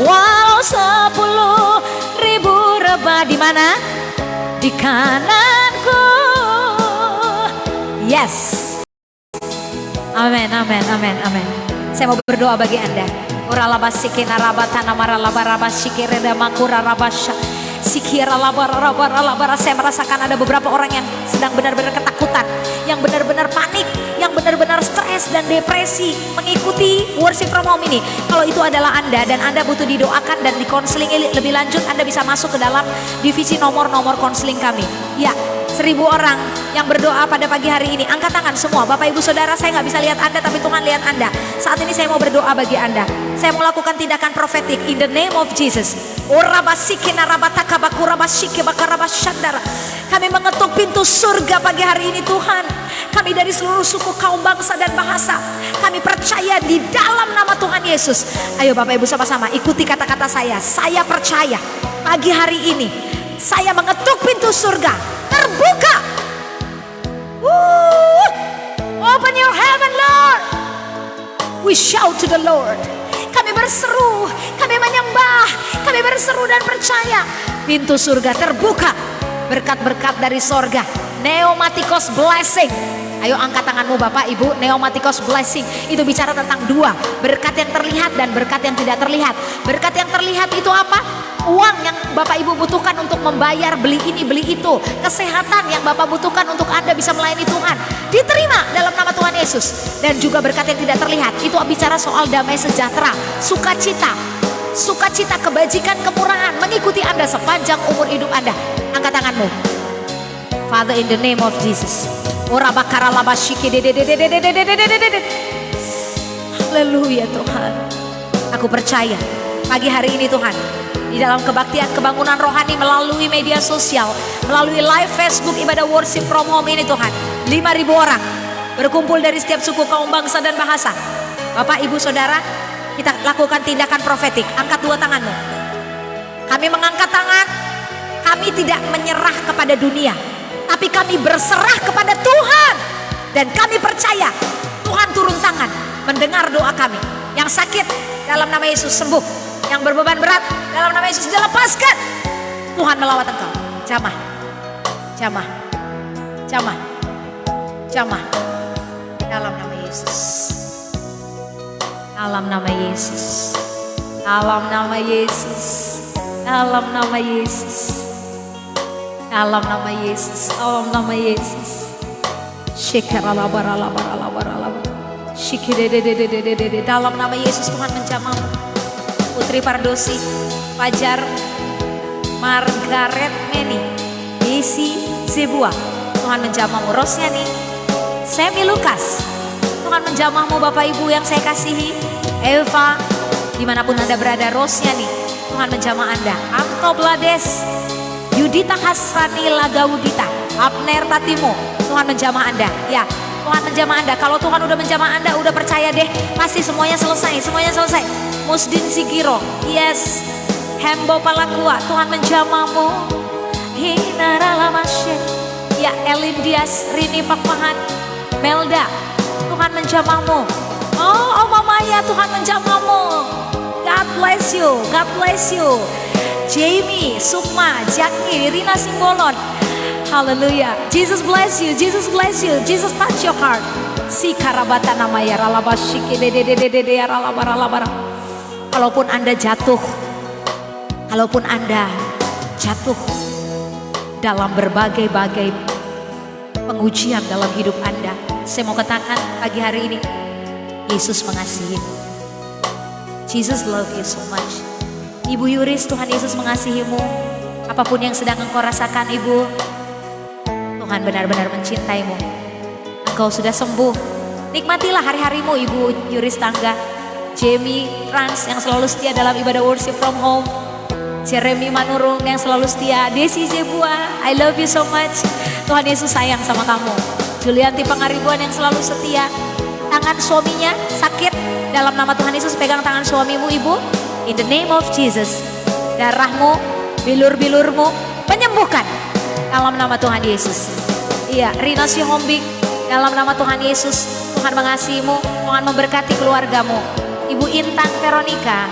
Walau 10.000 rebah di mana? Di kananku. Yes. Amin. Saya mau berdoa bagi Anda. Saya merasakan ada beberapa orang yang sedang benar-benar ketakutan, yang benar-benar panik, yang benar-benar stres dan depresi mengikuti worship from home ini. Kalau itu adalah Anda dan Anda butuh didoakan dan dikonseling lebih lanjut, Anda bisa masuk ke dalam divisi nomor-nomor konseling kami. Ya, 1000 orang yang berdoa pada pagi hari ini. Angkat tangan semua. Bapak Ibu Saudara, saya nggak bisa lihat Anda, tapi Tuhan lihat Anda. Saat ini saya mau berdoa bagi Anda. Saya mau lakukan tindakan profetik in the name of Jesus. Kami mengetuk pintu surga pagi hari ini Tuhan. Kami dari seluruh suku, kaum, bangsa dan bahasa, kami percaya di dalam nama Tuhan Yesus. Ayo Bapak Ibu sama-sama ikuti kata-kata saya. Saya percaya pagi hari ini saya mengetuk pintu surga terbuka. Open your heaven, Lord. We shout to the Lord. Kami berseru, kami menyembah, kami berseru dan percaya pintu surga terbuka. Berkat-berkat dari sorga, pneumatikos blessing. Ayo angkat tanganmu Bapak Ibu. Pneumatikos blessing itu bicara tentang dua, berkat yang terlihat dan berkat yang tidak terlihat. Berkat yang terlihat itu apa? Uang yang Bapak Ibu butuhkan untuk membayar beli ini beli itu. Kesehatan yang Bapak butuhkan untuk Anda bisa melayani Tuhan, diterima dalam nama Tuhan Yesus. Dan juga berkat yang tidak terlihat itu bicara soal damai sejahtera, sukacita, kebajikan, kemurahan mengikuti Anda sepanjang umur hidup Anda. Angkat tanganmu. Father, in the name of Jesus. Haleluya Tuhan. Aku percaya pagi hari ini Tuhan, di dalam kebaktian kebangunan rohani melalui media sosial, melalui live Facebook ibadah worship from home ini Tuhan, 5.000 orang berkumpul dari setiap suku, kaum, bangsa dan bahasa. Bapak Ibu Saudara, kita lakukan tindakan profetik. Angkat dua tanganmu. Kami mengangkat tangan, Kami tidak menyerah kepada dunia, tapi kami berserah kepada Tuhan. Dan kami percaya Tuhan turun tangan mendengar doa kami. Yang sakit dalam nama Yesus sembuh. Yang berbeban berat dalam nama Yesus dilepaskan. Tuhan melawat engkau. Jamah, jamah, jamah, jamah. Dalam nama Yesus. Dalam nama Yesus. Dalam nama Yesus. Dalam nama Yesus. Dalam nama Yesus. Dalam nama Yesus. Dalam nama Yesus Tuhan menjamahmu. Putri Pardosi, Fajar, Margaret Meni, Desi Zebua, Tuhan menjamahmu. Rosnyani, Semi Lukas, Tuhan menjamahmu. Bapak Ibu yang saya kasihi, Eva, dimanapun Anda berada, Rosnyani, Tuhan menjamah Anda. Anto Blades, Yudita Hasrani Lagaudita, Abner Tatimo, Tuhan menjamah Anda. Ya, Tuhan menjamah Anda. Kalau Tuhan udah menjamah Anda, udah percaya deh, pasti semuanya selesai, semuanya selesai. Musdin Sigiro, yes. Hembo Palakua, Tuhan menjamahmu. Hinaralamasye, ya. Elin Dias, Rini Pakmahan, Melda, Tuhan menjamahmu. Oh Maya, Tuhan menjamahmu. God bless you, God bless you. Jamie, Sukma, Jackie, Rina Simbolon. Hallelujah. Jesus bless you, Jesus bless you, Jesus touch your heart. Si karabata namanya ralabashiki dede ralabaralabara. Kalaupun Anda jatuh, kalaupun Anda jatuh dalam berbagai-bagai pengujian dalam hidup Anda, saya mau katakan pagi hari ini, Yesus mengasihi. Jesus love you so much. Ibu Yuris, Tuhan Yesus mengasihimu. Apapun yang sedang engkau rasakan, Ibu, Tuhan benar-benar mencintaimu. Engkau sudah sembuh. Nikmatilah hari-harimu, Ibu Yuris Tangga. Jamie Rans yang selalu setia dalam ibadah worship from home. Jeremy Manurung yang selalu setia. Desi Zebua, I love you so much. Tuhan Yesus sayang sama kamu. Julianti Pangaribuan yang selalu setia. Tangan suaminya sakit, dalam nama Tuhan Yesus pegang tangan suamimu, Ibu. In the name of Jesus. Darahmu, bilur-bilurmu penyembuhkan dalam nama Tuhan Yesus. Iya, Rina Sihombing, dalam nama Tuhan Yesus, Tuhan mengasihimu, Tuhan memberkati keluargamu. Ibu Intan Veronica,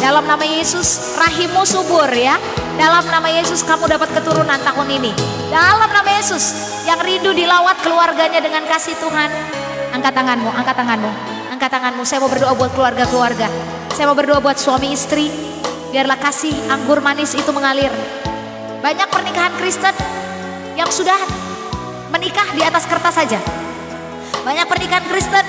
dalam nama Yesus rahimmu subur ya. Dalam nama Yesus kamu dapat keturunan tahun ini. Dalam nama Yesus, yang rindu dilawat keluarganya dengan kasih Tuhan. Angkat tanganmu, angkat tanganmu, angkat tanganmu. Saya mau berdoa buat keluarga-keluarga. Saya mau berdoa buat suami istri. Biarlah kasih anggur manis itu mengalir. Banyak pernikahan Kristen yang sudah menikah di atas kertas saja. Banyak pernikahan Kristen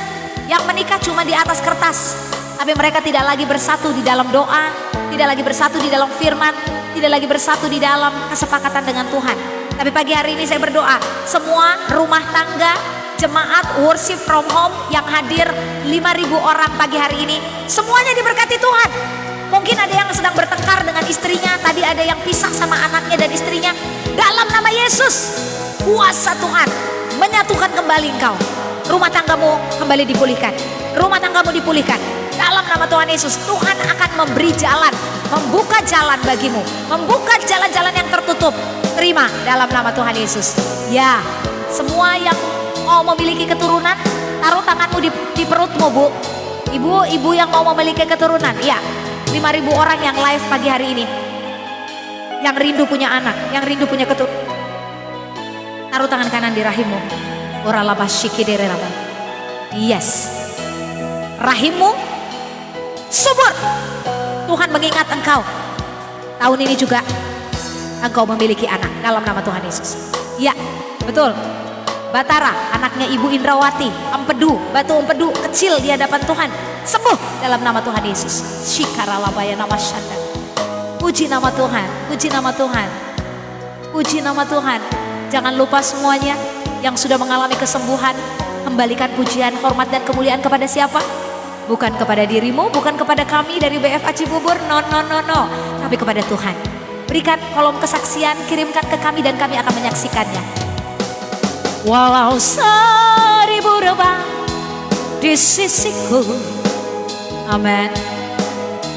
yang menikah cuma di atas kertas. Tapi mereka tidak lagi bersatu di dalam doa, tidak lagi bersatu di dalam firman, tidak lagi bersatu di dalam kesepakatan dengan Tuhan. Tapi pagi hari ini saya berdoa, semua rumah tangga, jemaat worship from home yang hadir 5.000 orang pagi hari ini, semuanya diberkati Tuhan. Mungkin ada yang sedang bertengkar dengan istrinya, tadi ada yang pisah sama anaknya dan istrinya. Dalam nama Yesus, kuasa Tuhan menyatukan kembali engkau. Rumah tanggamu kembali dipulihkan. Rumah tanggamu dipulihkan. Dalam nama Tuhan Yesus, Tuhan akan memberi jalan, membuka jalan bagimu, membuka jalan-jalan yang tertutup. Terima dalam nama Tuhan Yesus. Ya, semua yang mau memiliki keturunan, taruh tanganmu di perutmu, Bu. Ibu yang mau memiliki keturunan, ya. 5.000 orang yang live pagi hari ini, yang rindu punya anak, yang rindu punya keturunan, taruh tangan kanan di rahimmu. Yes, rahimmu subur. Tuhan mengingat engkau. Tahun ini juga engkau memiliki anak dalam nama Tuhan Yesus. Ya, betul. Batara, anaknya Ibu Indrawati, empedu, batu empedu kecil di hadapan Tuhan, sembuh dalam nama Tuhan Yesus. Shikaralabaya nama syanda. Puji nama Tuhan, puji nama Tuhan, puji nama Tuhan. Jangan lupa semuanya yang sudah mengalami kesembuhan, kembalikan pujian, hormat dan kemuliaan kepada siapa? Bukan kepada dirimu, bukan kepada kami dari BFA Cibubur, no, tapi kepada Tuhan. Berikan kolom kesaksian, kirimkan ke kami dan kami akan menyaksikannya. Walau 1000 rebah di sisiku, amin,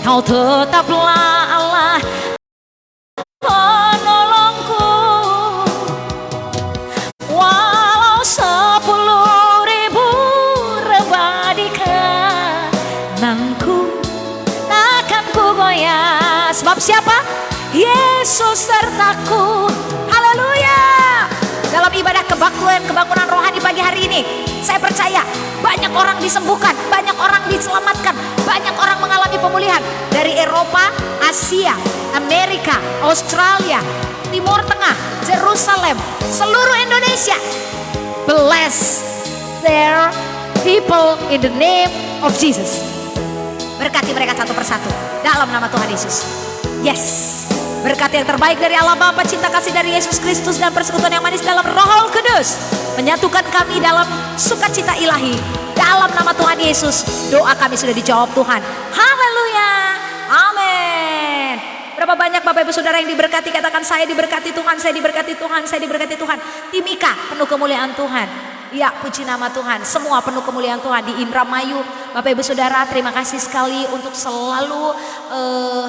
kau tetaplah Allah penolongku. siapa? Yesus sertaku. Haleluya. Dalam ibadah kebangunan rohani pagi hari ini, saya percaya banyak orang disembuhkan, banyak orang diselamatkan, banyak orang mengalami pemulihan dari Eropa, Asia, Amerika, Australia, Timur Tengah, Jerusalem, seluruh Indonesia. Bless their people in the name of Jesus. Berkati mereka satu persatu dalam nama Tuhan Yesus. Yes. Berkat yang terbaik dari Allah Bapa, cinta kasih dari Yesus Kristus, dan persekutuan yang manis dalam Roh Kudus menyatukan kami dalam sukacita ilahi. Dalam nama Tuhan Yesus, doa kami sudah dijawab Tuhan. Haleluya. Amin. Berapa banyak Bapak Ibu Saudara yang diberkati, katakan saya diberkati Tuhan, saya diberkati Tuhan, saya diberkati Tuhan. Timika penuh kemuliaan Tuhan. Ya, puji nama Tuhan. Semua penuh kemuliaan Tuhan di Indramayu. Bapak Ibu Saudara, terima kasih sekali untuk selalu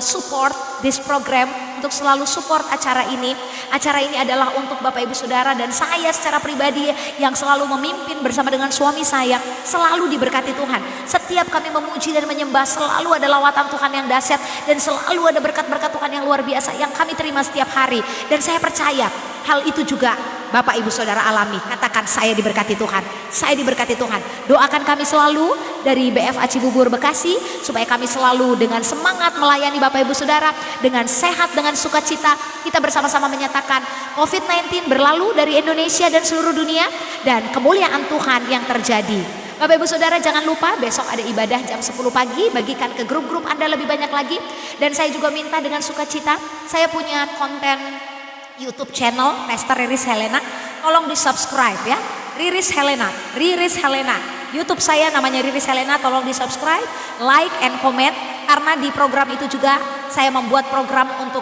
support this program, untuk selalu support acara ini. Acara ini adalah untuk Bapak Ibu Saudara dan saya secara pribadi yang selalu memimpin bersama dengan suami saya, selalu diberkati Tuhan. Setiap kami memuji dan menyembah, selalu ada lawatan Tuhan yang dahsyat dan selalu ada berkat-berkat Tuhan yang luar biasa yang kami terima setiap hari. Dan saya percaya hal itu juga Bapak Ibu Saudara alami. Katakan saya diberkati Tuhan, saya diberkati Tuhan. Doakan kami selalu dari BFA Cibubur Bekasi supaya kami selalu dengan semangat melayani Bapak Ibu Saudara dengan sehat, dengan sukacita. Kita bersama-sama menyatakan COVID-19 berlalu dari Indonesia dan seluruh dunia dan kemuliaan Tuhan yang terjadi. Bapak Ibu Saudara, jangan lupa besok ada ibadah jam 10 pagi, bagikan ke grup-grup Anda lebih banyak lagi. Dan saya juga minta dengan sukacita, saya punya konten YouTube channel Pastor Riris Helena, tolong di subscribe ya. Riris Helena, Riris Helena. YouTube saya namanya Riris Helena, tolong di subscribe, like and comment. Karena di program itu juga saya membuat program untuk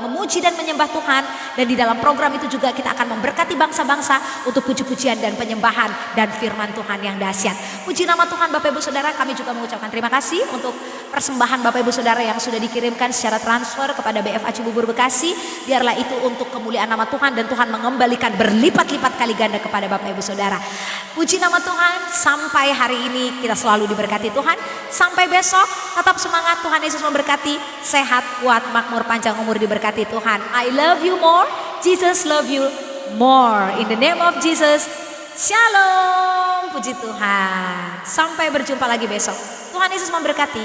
memuji dan menyembah Tuhan. Dan di dalam program itu juga kita akan memberkati bangsa-bangsa untuk puji-pujian dan penyembahan dan firman Tuhan yang dahsyat. Puji nama Tuhan Bapak Ibu Saudara, kami juga mengucapkan terima kasih untuk persembahan Bapak Ibu Saudara yang sudah dikirimkan secara transfer kepada BFA Cibubur Bekasi. Biarlah itu untuk kemuliaan nama Tuhan dan Tuhan mengembalikan berlipat-lipat kali ganda kepada Bapak Ibu Saudara. Puji nama Tuhan, sampai hari ini kita selalu diberkati Tuhan. Sampai besok, tetap semangat, Tuhan Yesus memberkati. Sehat, kuat, makmur, panjang umur, diberkati Tuhan. I love you more, Jesus love you more. In the name of Jesus, shalom. Puji Tuhan. Sampai berjumpa lagi besok. Tuhan Yesus memberkati.